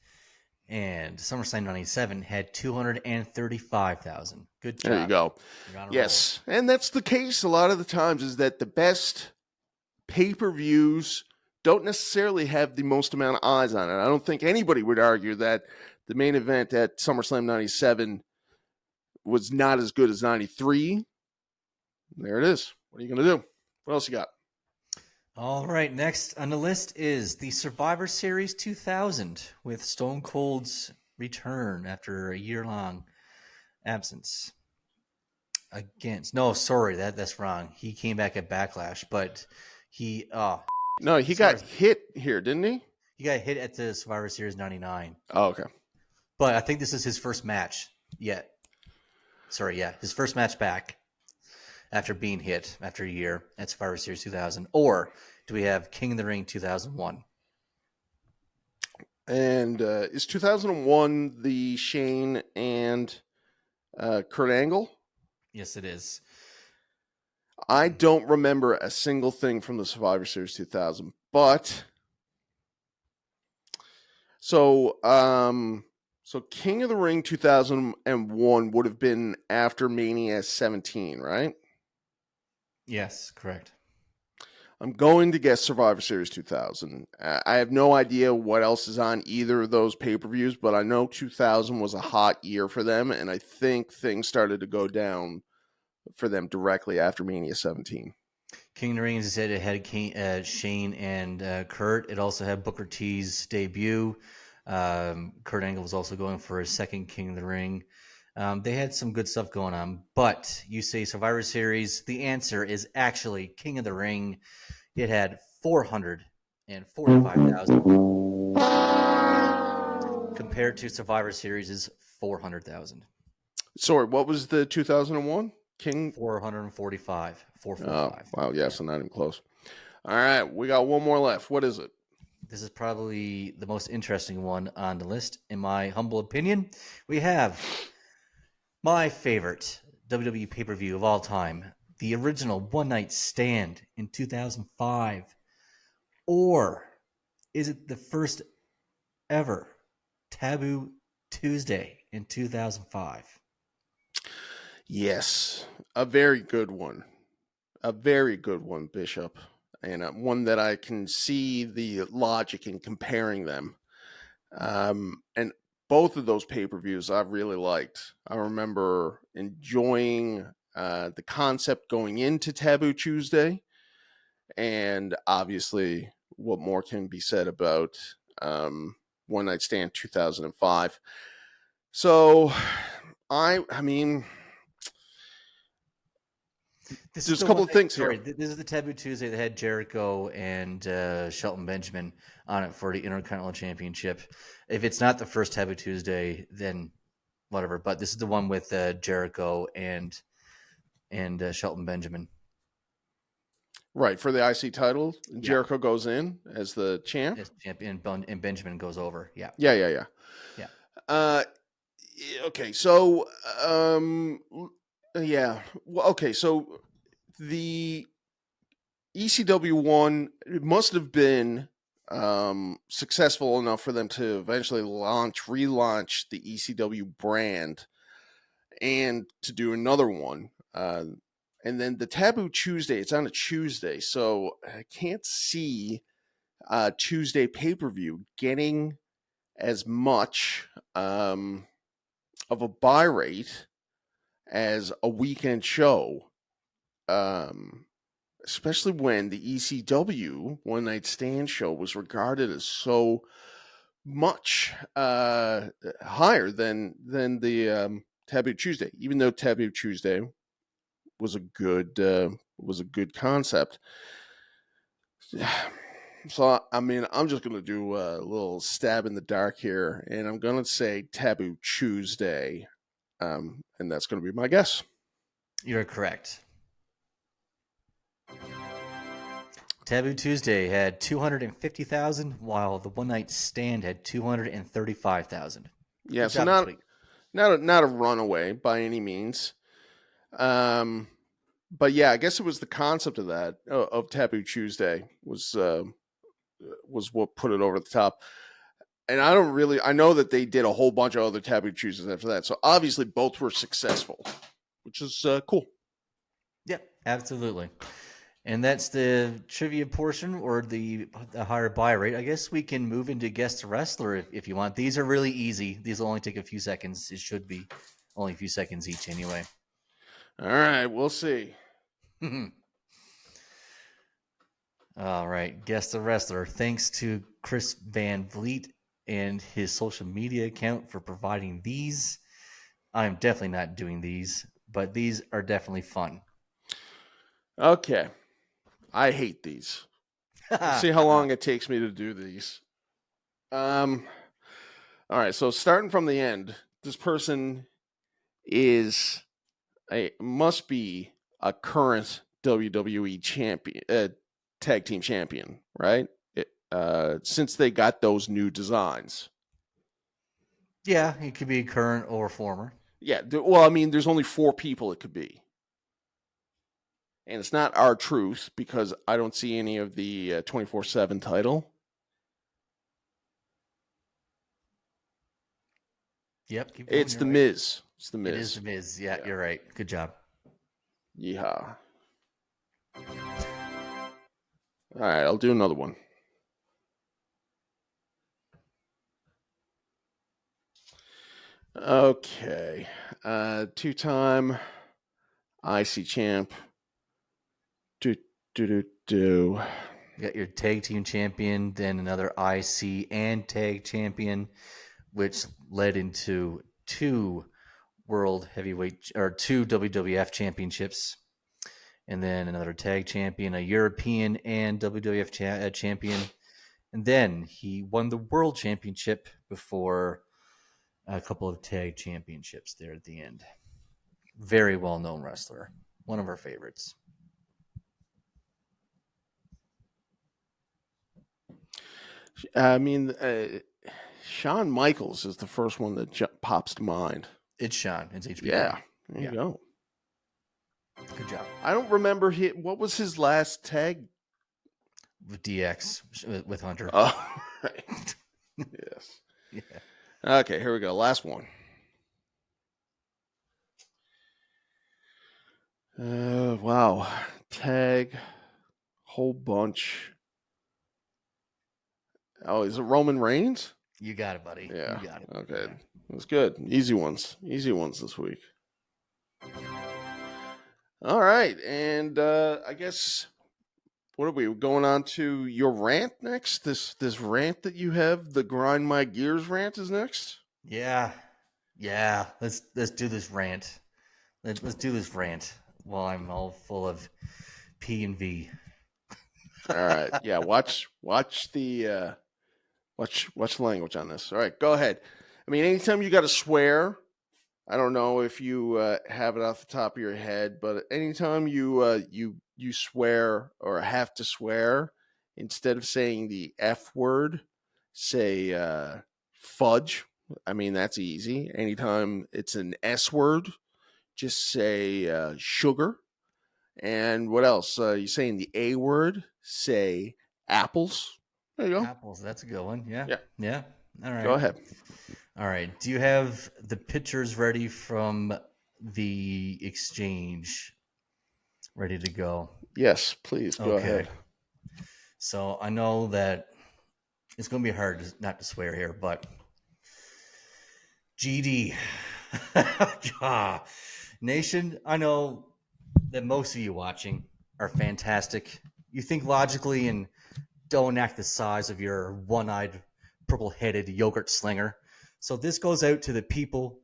and SummerSlam 97 had 235,000. Good job. There you go. Yes, and that's the case a lot of the times, is that the best pay-per-views don't necessarily have the most amount of eyes on it. I don't think anybody would argue that the main event at SummerSlam 97 was not as good as 93. There it is. What are you going to do? What else you got? All right, next on the list is the Survivor Series 2000 with Stone Cold's return after a year-long absence. That's wrong. He came back at Backlash, but he got hit here, didn't he? He got hit at the Survivor Series 99. Oh, okay. But I think this is his first match yet. His first match back after being hit after a year at Survivor Series 2000. Or do we have King of the Ring 2001? And is 2001 the Shane and Kurt Angle? Yes, it is. I don't remember a single thing from the Survivor Series 2000, but so King of the Ring 2001 would have been after Mania 17, right? Yes, correct. I'm going to guess Survivor Series 2000. I have no idea what else is on either of those pay-per-views, but I know 2000 was a hot year for them, and I think things started to go down for them directly after Mania 17. King of the Ring, as I said, it had Shane and Kurt. It also had Booker T's debut. Kurt Angle was also going for his second King of the Ring. They had some good stuff going on, but you say Survivor Series. The answer is actually King of the Ring. It had 445,000 compared to Survivor Series' 400,000. Sorry, what was the 2001? King? 445. 445. Oh, wow, yeah, so not even close. All right, we got one more left. What is it? This is probably the most interesting one on the list, in my humble opinion. We have my favorite WWE pay-per-view of all time, the original One Night Stand in 2005. Or is it the first ever Taboo Tuesday in 2005? Yes, a very good one. A very good one, Bishop. And one that I can see the logic in comparing them. And both of those pay-per-views I really liked. I remember enjoying the concept going into Taboo Tuesday. And obviously, what more can be said about One Night Stand 2005. So, I mean... There's a couple of things here. This is the Taboo Tuesday that had Jericho and Shelton Benjamin on it for the Intercontinental Championship. If it's not the first Taboo Tuesday, then whatever. But this is the one with Jericho and Shelton Benjamin. Right, for the IC title, Jericho goes in as the champ. As champion, and Benjamin goes over. Yeah. Yeah. Okay, so yeah. Well, okay, so the ECW one, it must have been successful enough for them to eventually relaunch the ECW brand and to do another one. And then the Taboo Tuesday, it's on a Tuesday, so I can't see Tuesday pay-per-view getting as much of a buy rate as a weekend show, especially when the ECW One Night Stand show was regarded as so much higher than the Taboo Tuesday, even though Taboo Tuesday was a good concept. So, I mean, I'm just going to do a little stab in the dark here, and I'm going to say Taboo Tuesday, and that's going to be my guess. You're correct. Taboo Tuesday had 250,000, while the One Night Stand had 235,000. Yeah, so not a runaway by any means. But yeah, I guess it was the concept of that of Taboo Tuesday was what put it over the top. And I know that they did a whole bunch of other Taboo Tuesdays after that. So obviously both were successful, which is cool. Yeah, absolutely. And that's the trivia portion, or the higher buy rate. I guess we can move into guess the wrestler if you want. These are really easy. These will only take a few seconds. It should be only a few seconds each anyway. All right, we'll see. All right, guess the wrestler. Thanks to Chris Van Vliet and his social media account for providing these. I'm definitely not doing these, but these are definitely fun. Okay. I hate these. Let's see how long it takes me to do these. All right, so starting from the end, this person must be a current WWE champion, tag team champion, right? Since they got those new designs. Yeah, it could be current or former. Yeah, well, I mean, there's only 4 people it could be. And it's not R-Truth because I don't see any of the 24/7 title. Yep. It's The Miz. It's The Miz. It is The Miz. Yeah, you're right. Good job. Yeehaw. All right, I'll do another one. Okay. 2-time IC champ. You got your tag team champion, then another IC and tag champion, which led into 2 world heavyweight or 2 WWF championships, and then another tag champion, a European and WWF champion, and then he won the world championship before a couple of tag championships there at the end. Very well-known wrestler, one of our favorites. I mean, Shawn Michaels is the first one that pops to mind. It's Shawn. It's HBK. Yeah, there you go. Good job. I don't remember what was his last tag? With DX, with Hunter. Oh, right. Yes. Yeah. Okay, here we go. Last one. Wow. Tag. Whole bunch. Oh, is it Roman Reigns? You got it, buddy. Yeah. You got it. Okay. That's good. Easy ones. Easy ones this week. All right. And I guess, what are we going on to your rant next? This rant that you have, the Grind My Gears rant is next? Yeah. Let's do this rant. Let's do this rant while I'm all full of P and V. All right. Yeah, watch the watch the language on this. All right, go ahead. I mean, anytime you got to swear, I don't know if you have it off the top of your head, but anytime you swear or have to swear, instead of saying the F word, say fudge. I mean, that's easy. Anytime it's an S word, just say sugar. And what else? You saying the A word, say apples. There you go. Apples, that's a good one. Yeah. Yeah. All right. Go ahead. All right. Do you have the pictures ready from the exchange ready to go? Yes, please. Go ahead. So I know that it's going to be hard not to swear here, but GD. Nation, I know that most of you watching are fantastic. You think logically and don't act the size of your one-eyed, purple-headed yogurt slinger. So this goes out to the people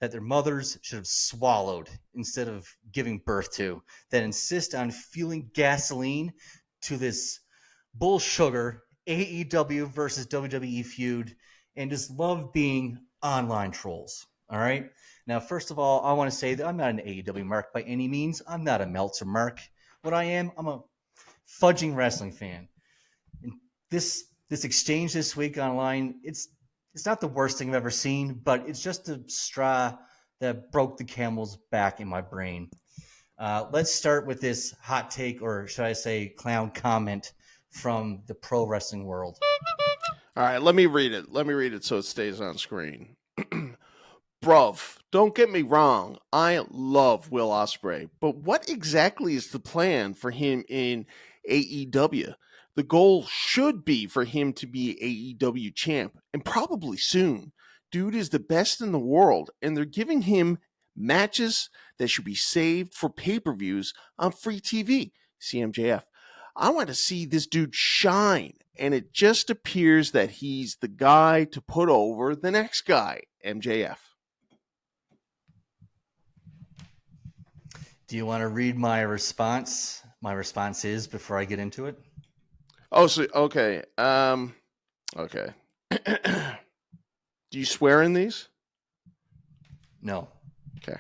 that their mothers should have swallowed instead of giving birth to, that insist on fueling gasoline to this bull sugar AEW versus WWE feud and just love being online trolls. All right? Now, first of all, I want to say that I'm not an AEW mark by any means. I'm not a Meltzer mark. What I am, I'm a fudging wrestling fan. And this exchange this week online, it's not the worst thing I've ever seen, but it's just a straw that broke the camel's back in my brain. Let's start with this hot take, or should I say clown comment from the pro wrestling world. All right, let me read it. Let me read it so it stays on screen. Bruv, don't get me wrong. I love Will Ospreay, but what exactly is the plan for him in AEW? The goal should be for him to be AEW champ, and probably soon. Dude is the best in the world, and they're giving him matches that should be saved for pay-per-views on free TV. CMJF. I want to see this dude shine, and it just appears that he's the guy to put over the next guy, MJF. Do you want to read my response? My response is before I get into it. Oh, so okay. Okay. Do you swear in these? No. Okay.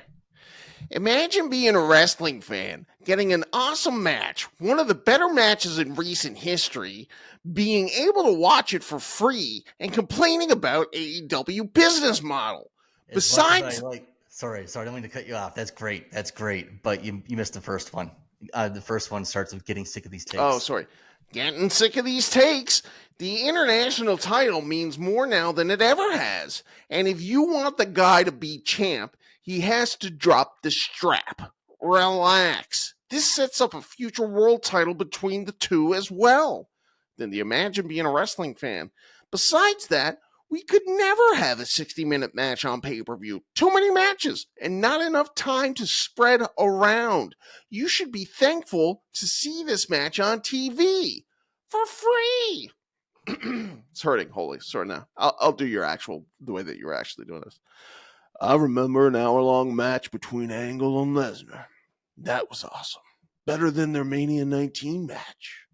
Imagine being a wrestling fan, getting an awesome match, one of the better matches in recent history, being able to watch it for free, and complaining about AEW business model. Besides, sorry, I don't mean to cut you off. That's great. But you missed the first one. The first one starts with getting sick of these takes. Oh, sorry. Getting sick of these takes. The international title means more now than it ever has. And if you want the guy to be champ, he has to drop the strap. Relax. This sets up a future world title between the two as well. Then imagine being a wrestling fan. Besides that, we could never have a 60-minute match on pay-per-view. Too many matches and not enough time to spread around. You should be thankful to see this match on TV for free. It's hurting. Holy, sorry now. I'll do the way that you're actually doing this. I remember an hour-long match between Angle and Lesnar. That was awesome. Better than their Mania 19 match.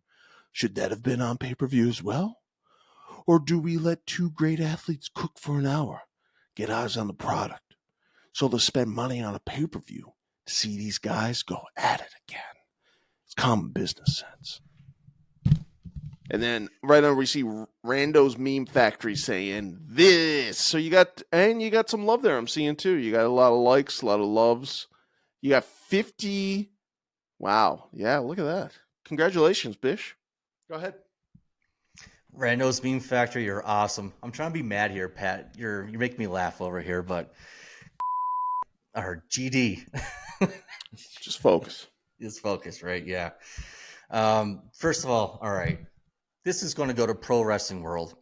Should that have been on pay-per-view as well? Or do we let two great athletes cook for an hour, get eyes on the product, so they'll spend money on a pay-per-view to see these guys go at it again? It's common business sense. And then right on we see Rando's Meme Factory saying this. So you got some love there I'm seeing too. You got a lot of likes, a lot of loves. You got 50. Wow. Yeah, look at that. Congratulations, Bish. Go ahead. Rando's Meme Factory, you're awesome. I'm trying to be mad here, Pat. You're making me laugh over here, but or GD. Just focus. Just focus, right? Yeah. First of all right. This is going to go to Pro Wrestling World.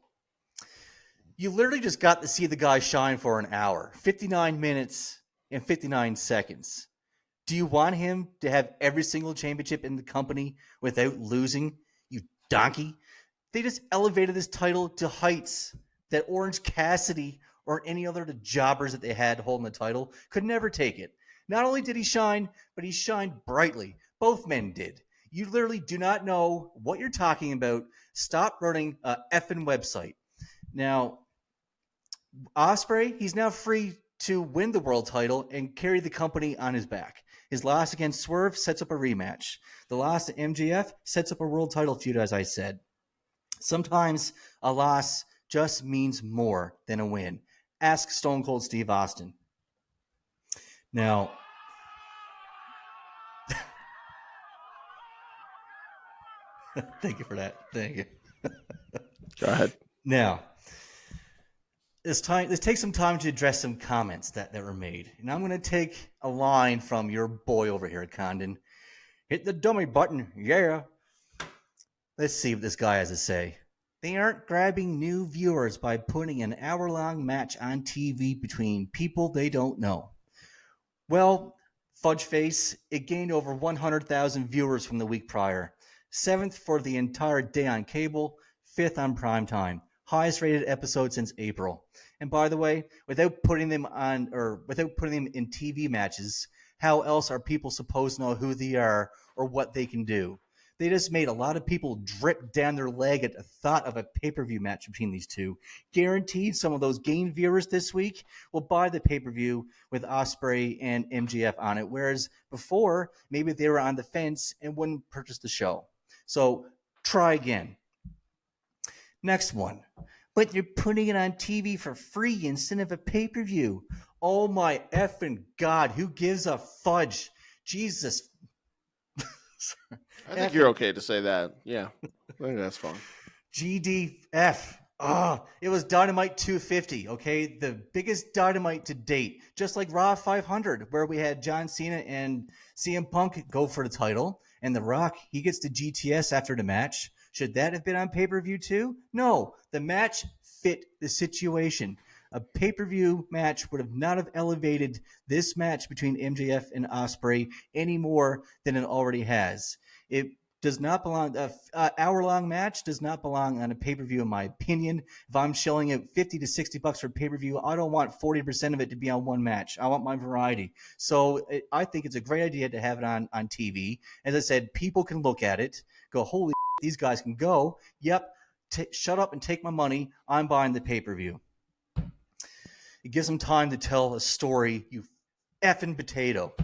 You literally just got to see the guy shine for an hour, 59 minutes and 59 seconds. Do you want him to have every single championship in the company without losing, you donkey? They just elevated this title to heights that Orange Cassidy or any other of the jobbers that they had holding the title could never take it. Not only did he shine, but he shined brightly. Both men did. You literally do not know what you're talking about. Stop running a effing website. Now, Ospreay, he's now free to win the world title and carry the company on his back. His loss against Swerve sets up a rematch. The loss to MJF sets up a world title feud, as I said. Sometimes a loss just means more than a win. Ask Stone Cold Steve Austin. Now, thank you for that. Thank you. Go ahead. Now, let's take some time to address some comments that were made. And I'm going to take a line from your boy over here, Condon. Hit the dummy button. Yeah. Let's see what this guy has to say. They aren't grabbing new viewers by putting an hour-long match on TV between people they don't know. Well, fudge face, it gained over 100,000 viewers from the week prior. 7th for the entire day on cable, 5th on primetime. Highest rated episode since April. And by the way, without putting them in TV matches, how else are people supposed to know who they are or what they can do? They just made a lot of people drip down their leg at the thought of a pay-per-view match between these two. Guaranteed some of those gained viewers this week will buy the pay-per-view with Ospreay and MJF on it, whereas before, maybe they were on the fence and wouldn't purchase the show. So try again. Next one. But you're putting it on TV for free instead of a pay-per-view. Oh my effing God, who gives a fudge? Jesus. I think you're okay to say that. Yeah, I think that's fine. GDF. It was Dynamite 250, okay? The biggest Dynamite to date. Just like Raw 500, where we had John Cena and CM Punk go for the title. And The Rock, he gets the GTS after the match. Should that have been on pay-per-view too? No. The match fit the situation. A pay-per-view match would have not have elevated this match between MJF and Ospreay any more than it already has. It does not belong. An hour-long match does not belong on a pay-per-view, in my opinion. If I'm shelling out $50 to $60 for pay-per-view, I don't want 40% of it to be on one match. I want my variety. So I think it's a great idea to have it on TV. As I said, people can look at it, go, holy, these guys can go. Yep, shut up and take my money. I'm buying the pay-per-view. It gives them time to tell a story, you effing potato.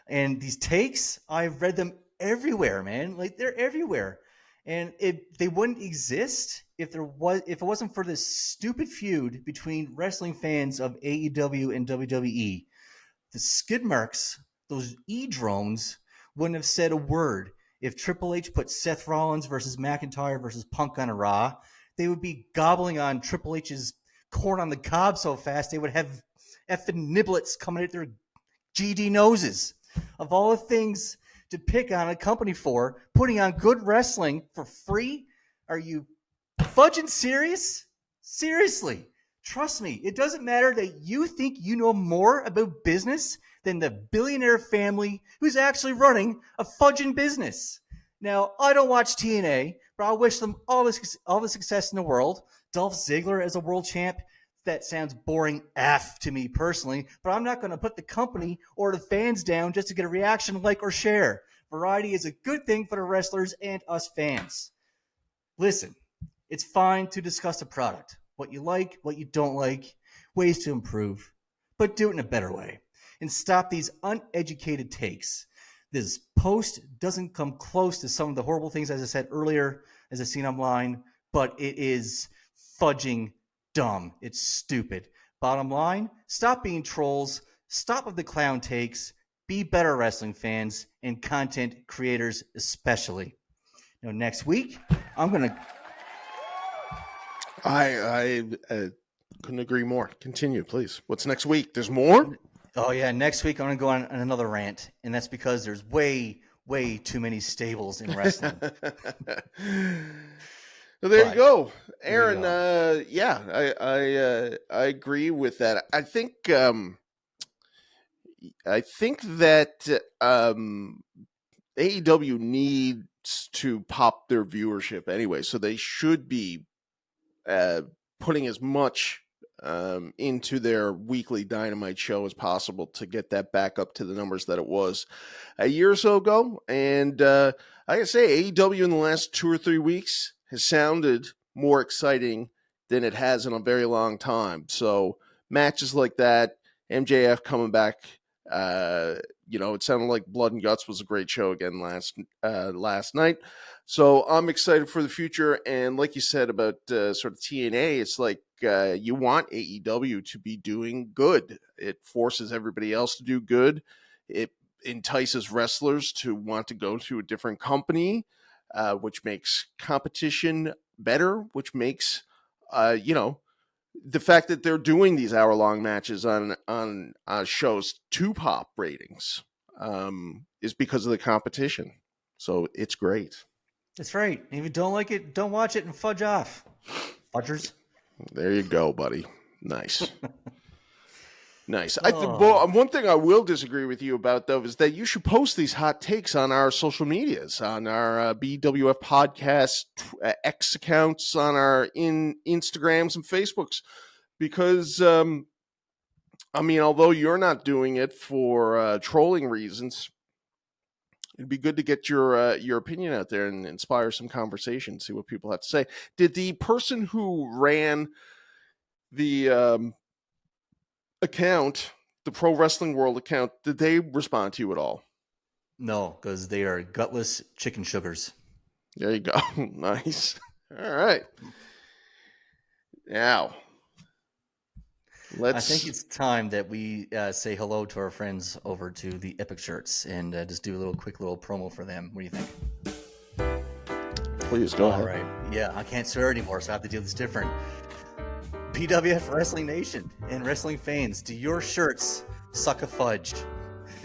And these takes, I've read them everywhere, man. Like, they're everywhere. And they wouldn't exist if it wasn't for this stupid feud between wrestling fans of AEW and WWE. The skid marks, those E-drones, wouldn't have said a word if Triple H put Seth Rollins versus McIntyre versus Punk on a Raw. They would be gobbling on Triple H's corn on the cob so fast they would have effing niblets coming at their GD noses. Of all the things to pick on a company for, putting on good wrestling for free? Are you fudging serious? Seriously. Trust me, it doesn't matter that you think you know more about business than the billionaire family who's actually running a fudging business. Now, I don't watch TNA, but I wish them all the success in the world. Dolph Ziggler as a world champ, that sounds boring AF to me personally, but I'm not going to put the company or the fans down just to get a reaction, like, or share. Variety is a good thing for the wrestlers and us fans. Listen, it's fine to discuss the product, what you like, what you don't like, ways to improve, but do it in a better way. And stop these uneducated takes. This post doesn't come close to some of the horrible things, as I said earlier, as I've seen online, but it is fudging dumb. It's stupid. Bottom line, stop being trolls, stop with the clown takes, be better wrestling fans and content creators especially. Now, next week, I'm going to... I couldn't agree more. Continue, please. What's next week? There's more? Oh, yeah. Next week, I'm going to go on another rant, and that's because there's way too many stables in wrestling. Well, there you go, Aaron. I agree with that. I think that AEW needs to pop their viewership anyway, so they should be putting as much into their weekly Dynamite show as possible to get that back up to the numbers that it was a year or so ago. And I gotta say, AEW in the last 2 or 3 weeks has sounded more exciting than it has in a very long time. So matches like that, MJF coming back, it sounded like Blood and Guts was a great show again last night. So I'm excited for the future. And like you said about sort of TNA, it's like you want AEW to be doing good. It forces everybody else to do good. It entices wrestlers to want to go to a different company, which makes competition better, which makes, the fact that they're doing these hour-long matches on shows to pop ratings is because of the competition. So it's great. That's right. If you don't like it, don't watch it and fudge off. Fudgers. There you go, buddy. Nice. Nice. One thing I will disagree with you about, though, is that you should post these hot takes on our social medias, on our BWF podcast X accounts, on our Instagrams and Facebooks, because, although you're not doing it for trolling reasons, it'd be good to get your opinion out there and inspire some conversation, see what people have to say. Did the person who ran the account, the Pro Wrestling World account, did they respond to you at all? No, because they are gutless chicken sugars. There you go. Nice. All right. Now, I think it's time that we say hello to our friends over to the Epic Shirts and just do a quick little promo for them. What do you think? Please go ahead. All right. Yeah, I can't swear anymore, so I have to do this different. BWF Wrestling Nation and wrestling fans, do your shirts suck a fudge?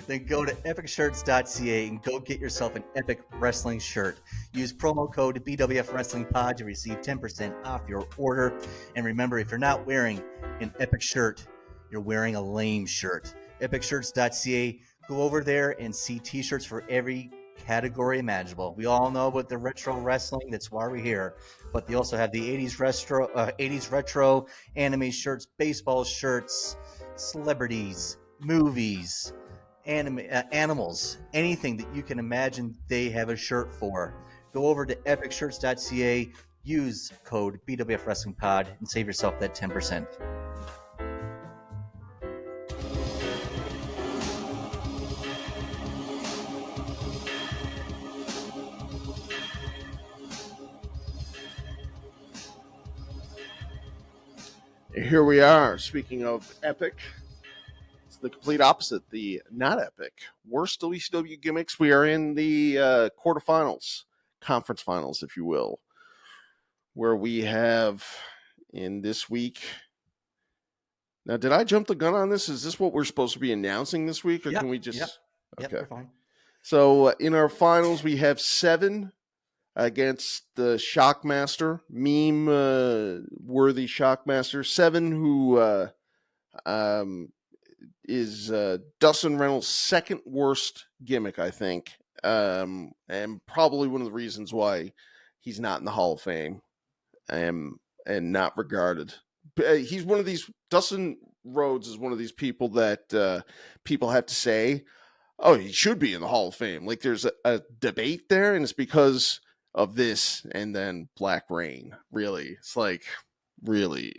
Then go to epicshirts.ca and go get yourself an epic wrestling shirt. Use promo code BWFWRESTLINGPOD to receive 10% off your order. And remember, if you're not wearing an epic shirt, you're wearing a lame shirt. Epicshirts.ca, go over there and see t-shirts for every category imaginable. We all know about the retro wrestling, that's why we're here. But they also have the 80s retro anime shirts, baseball shirts, celebrities, movies, animals, anything that you can imagine they have a shirt for. Go over to epicshirts.ca, use code BWFWRESTLINGPOD, and save yourself that 10%. Here we are. Speaking of epic, it's the complete opposite. The not epic. Worst WCW gimmicks. We are in the quarterfinals, conference finals, if you will, where we have in this week. Now, did I jump the gun on this? Is this what we're supposed to be announcing this week, or can we just? Yep, Okay, we're fine. So in our finals, we have 7 against the Shockmaster, meme-worthy Shockmaster. 7, who is Dustin Reynolds' second worst gimmick, I think, and probably one of the reasons why he's not in the Hall of Fame and not regarded. He's one of these. Dustin Rhodes is one of these people that people have to say, "Oh, he should be in the Hall of Fame." Like there's a debate there, and it's because of this, and then Black Rain. Really, it's like really.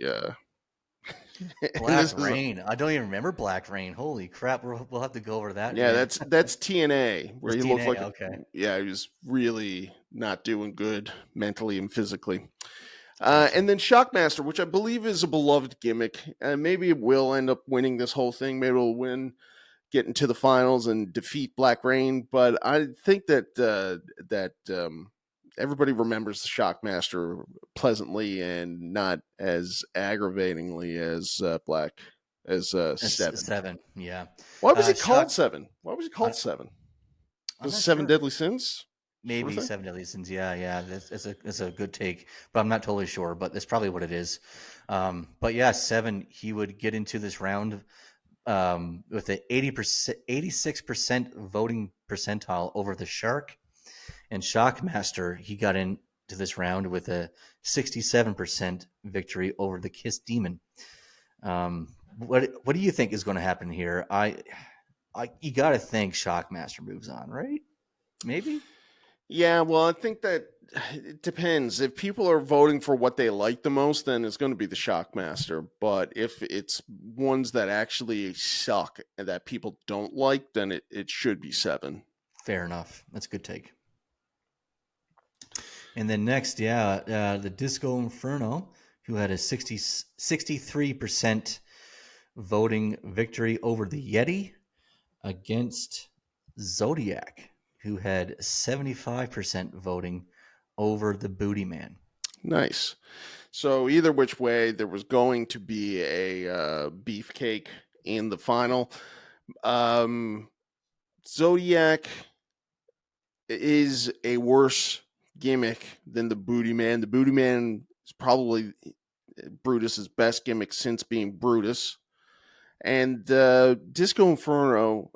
Black Rain. I don't even remember Black Rain. Holy crap! We'll have to go over that. Yeah, that's TNA, where he looked like. Okay. Yeah, he was really not doing good mentally and physically. And then Shockmaster, which I believe is a beloved gimmick, and maybe it will end up winning this whole thing. Maybe it'll win, get into the finals, and defeat Black Rain. But I think that everybody remembers the Shockmaster pleasantly and not as aggravatingly as Seven. 7, yeah. Why was he called Seven? Why was he called Seven? Was it Seven Deadly Sins? Maybe sort of 7 Deadly Sins. Yeah. That's a good take, but I'm not totally sure. But that's probably what it is. But yeah, 7. He would get into this round with an 86% voting percentile over the Shark, and Shockmaster. He got into this round with a 67% victory over the Kiss Demon. What do you think is going to happen here? You got to think Shockmaster moves on, right? Maybe. Yeah, well, I think that it depends. If people are voting for what they like the most, then it's going to be the Shockmaster. But if it's ones that actually suck and that people don't like, then it should be 7. Fair enough. That's a good take. And then next, the Disco Inferno, who had a 63% voting victory over the Yeti, against Zodiac, who had 75% voting over the Booty Man. Nice. So either which way, there was going to be a beefcake in the final. Zodiac is a worse gimmick than the Booty Man. The Booty Man is probably Brutus's best gimmick since being Brutus. And Disco Inferno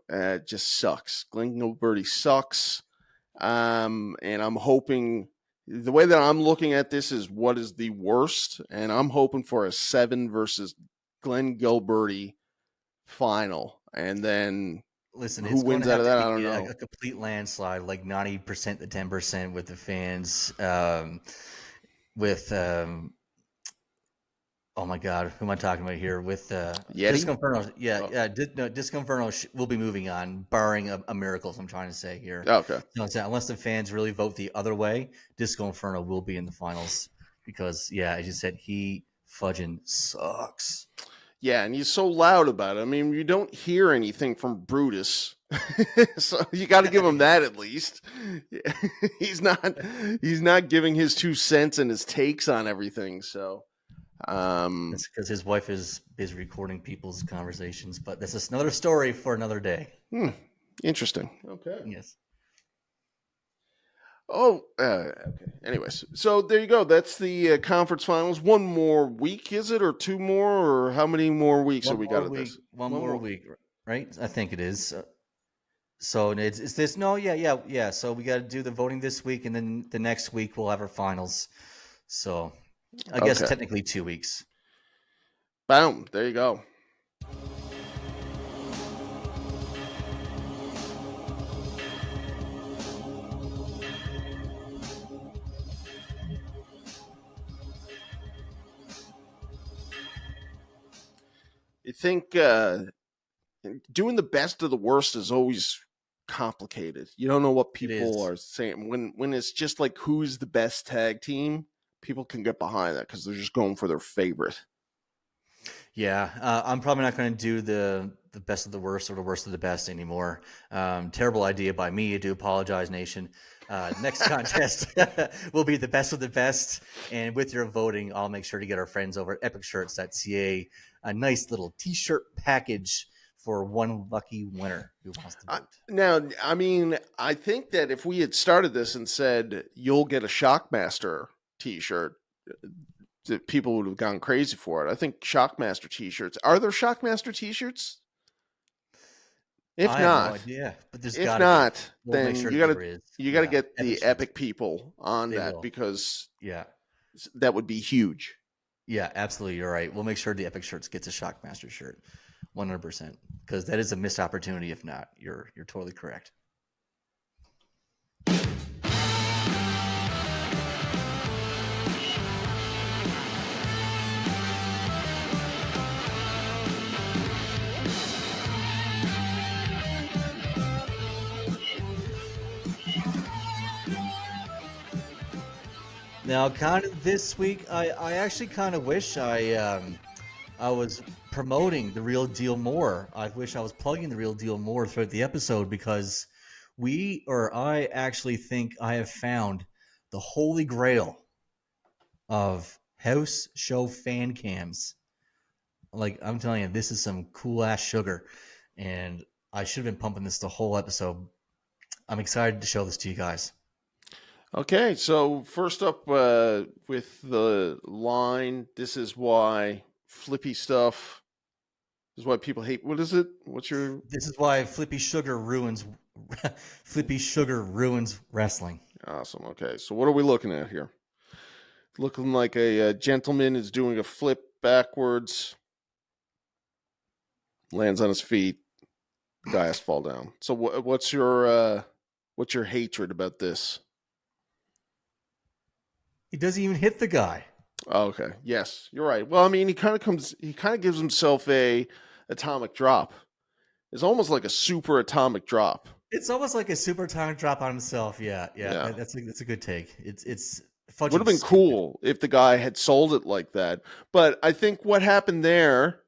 just sucks. Glenn Gilberti sucks. And I'm hoping, the way that I'm looking at this is what is the worst. And I'm hoping for a 7 versus Glenn Gilberti final. And then listen, who wins out of that, I don't know. A complete landslide, like 90% to 10% with the fans. Oh my God, who am I talking about here? With Disco Inferno, Disco Inferno will be moving on, barring a miracle. I'm trying to say here. Okay. So unless the fans really vote the other way, Disco Inferno will be in the finals because, as you said, he fudging sucks. Yeah, and he's so loud about it. I mean, you don't hear anything from Brutus So you got to give him that at least. he's not giving his 2 cents and his takes on everything. So That's because his wife is busy recording people's conversations, but this is another story for another day. Interesting. Okay. Yes. Oh, okay. Anyways, so there you go. That's the conference finals. 1 more week, is it, or 2 more, or how many more weeks have we got of this? One more week, right? I think it is. So it's this. No, yeah. So we got to do the voting this week, and then the next week we'll have our finals. So I guess technically 2 weeks. Boom. There you go. You think doing the best of the worst is always complicated. You don't know what people are saying. When it's just like who's the best tag team, people can get behind that because they're just going for their favorite. Yeah, I'm probably not going to do the best of the worst or the worst of the best anymore. Terrible idea by me. I do apologize, Nation. Next contest will be the best of the best. And with your voting, I'll make sure to get our friends over at epicshirts.ca a nice little T-shirt package for one lucky winner who wants to vote. Now, I mean, I think that if we had started this and said, you'll get a Shockmaster T-shirt, people would have gone crazy for it. I think Shockmaster T-shirts. Are there Shockmaster T-shirts? If I not, have no idea, but there's if gotta not, be. We'll then make sure you got to get the Epic Epic people on They that will. because Yeah. that would be huge. Yeah, absolutely. You're right. We'll make sure the Epic Shirts gets a Shockmaster shirt, 100%, because that is a missed opportunity. If not, you're totally correct. Now, kind of this week, I actually kind of wish I was promoting the Real Deal more. I wish I was plugging the Real Deal more throughout the episode because I actually think I have found the holy grail of house show fan cams. Like, I'm telling you, this is some cool ass sugar, and I should have been pumping this the whole episode. I'm excited to show this to you guys. Okay, so first up with the line, this is why flippy stuff, this is why people hate, what is it? This is why Flippy Sugar ruins wrestling. Awesome, okay, so what are we looking at here? Looking like a gentleman is doing a flip backwards, lands on his feet, the guy has to fall down. So what's your hatred about this? He doesn't even hit the guy. Oh, okay. Yes, you're right. Well, I mean, he kind of gives himself a atomic drop. It's almost like a super atomic drop. It's almost like a super atomic drop on himself. Yeah. That's a good take. It's would have been cool if the guy had sold it like that. But I think what happened there,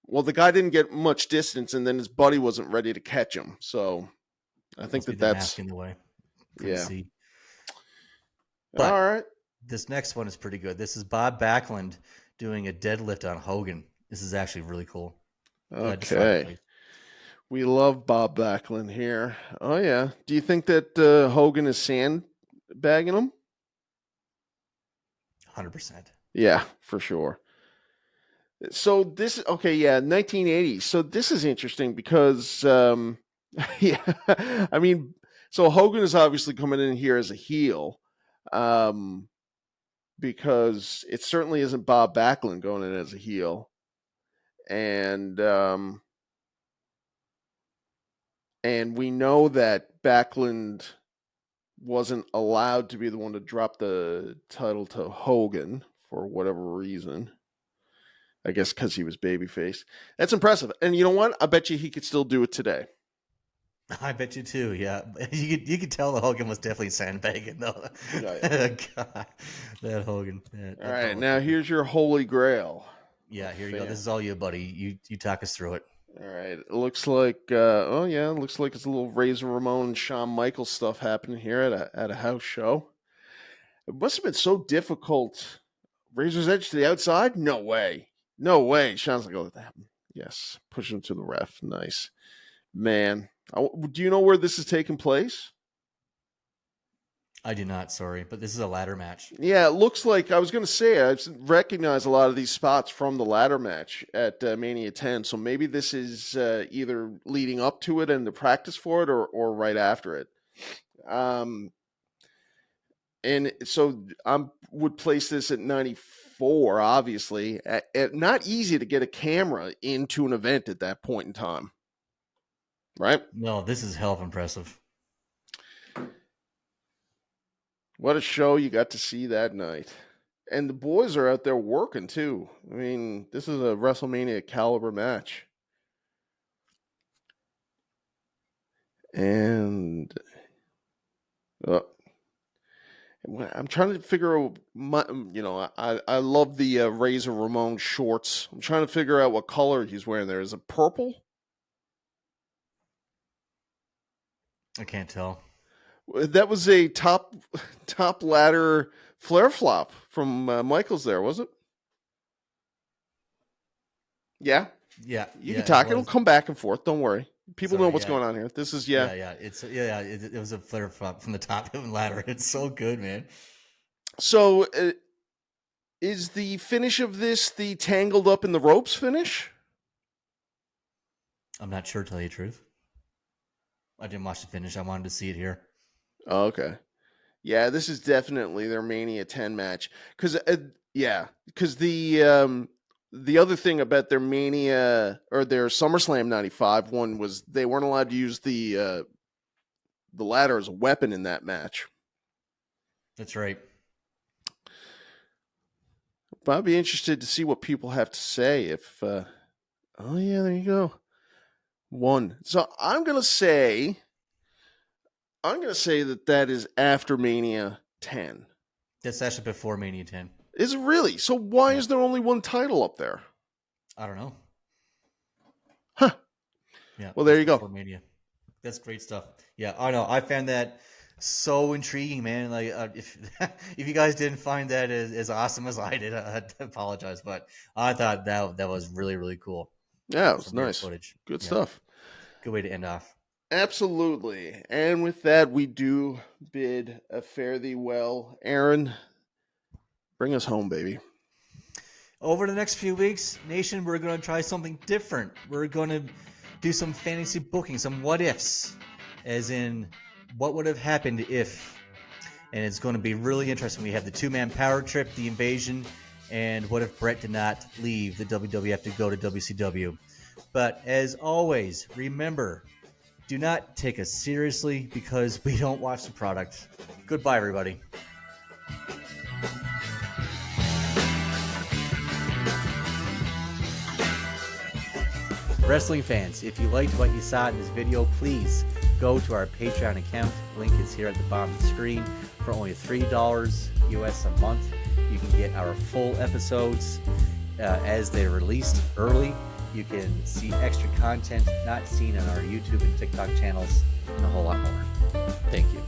well, the guy didn't get much distance, and then his buddy wasn't ready to catch him. So I think that's in the way. Yeah. See. But all right. This next one is pretty good. This is Bob Backlund doing a deadlift on Hogan. This is actually really cool. Okay. We love Bob Backlund here. Oh, yeah. Do you think that Hogan is sandbagging him? 100%. Yeah, for sure. So this, okay, yeah, 1980. So this is interesting because, yeah, I mean, so Hogan is obviously coming in here as a heel. Because it certainly isn't Bob Backlund going in as a heel. And we know that Backlund wasn't allowed to be the one to drop the title to Hogan for whatever reason. I guess because he was babyface. That's impressive. And you know what? I bet you he could still do it today. I bet you too. Yeah, you could tell that Hogan was definitely sandbagging though. Yeah. God, that Hogan. All right, now here's your holy grail. Yeah, here you go. This is all you, buddy. You talk us through it. All right. It looks like, it looks like it's a little Razor Ramon and Shawn Michaels stuff happening here at a house show. It must have been so difficult. Razor's Edge to the outside? No way. No way. Shawn's like, oh, that happened. Yes. Push him to the ref. Nice. Man. Do you know where this is taking place? I do not, sorry, but this is a ladder match. Yeah, it looks like, I was going to say, I recognize a lot of these spots from the ladder match at Mania 10, so maybe this is either leading up to it and the practice for it or right after it. And so I would place this at 94, obviously. Not easy to get a camera into an event at that point in time. Right? No, this is hell of impressive. What a show you got to see that night. And the boys are out there working, too. I mean, this is a WrestleMania caliber match. And I'm trying to figure out, I love the Razor Ramon shorts. I'm trying to figure out what color he's wearing there. Is it purple? I can't tell. That was a top ladder flare flop from Michaels there, was it? Yeah. Yeah. You can talk. It'll come back and forth. Don't worry. People know what's going on here. This is, It was a flare flop from the top of the ladder. It's so good, man. So is the finish of this the tangled up in the ropes finish? I'm not sure, to tell you the truth. I didn't watch the finish. I wanted to see it here. Oh, okay. Yeah, this is definitely their Mania 10 match. Because the other thing about their Mania or their SummerSlam 95 one was they weren't allowed to use the ladder as a weapon in that match. That's right. But I'd be interested to see what people have to say if there you go. One. So I'm gonna say that is after Mania 10. That's actually before Mania 10. Is it really? So why is there only one title up there? I don't know. Huh. Yeah. Well, there you go. Mania. That's great stuff. Yeah, I know. I found that so intriguing, man. Like, if you guys didn't find that as awesome as I did, I apologize, but I thought that was really, really cool. Yeah, it was nice. Footage. Good stuff. Good way to end off. Absolutely. And with that, we do bid a fare thee well. Aaron, bring us home, baby. Over the next few weeks, Nation, we're going to try something different. We're going to do some fantasy booking, some what ifs, as in what would have happened if. And it's going to be really interesting. We have the two-man power trip, the invasion, and what if Brett did not leave the WWF to go to WCW. But as always, remember, do not take us seriously because we don't watch the product. Goodbye, everybody. Wrestling fans, if you liked what you saw in this video, please go to our Patreon account. Link is here at the bottom of the screen. For only $3 US a month, you can get our full episodes as they're released early. You can see extra content not seen on our YouTube and TikTok channels and a whole lot more. Thank you.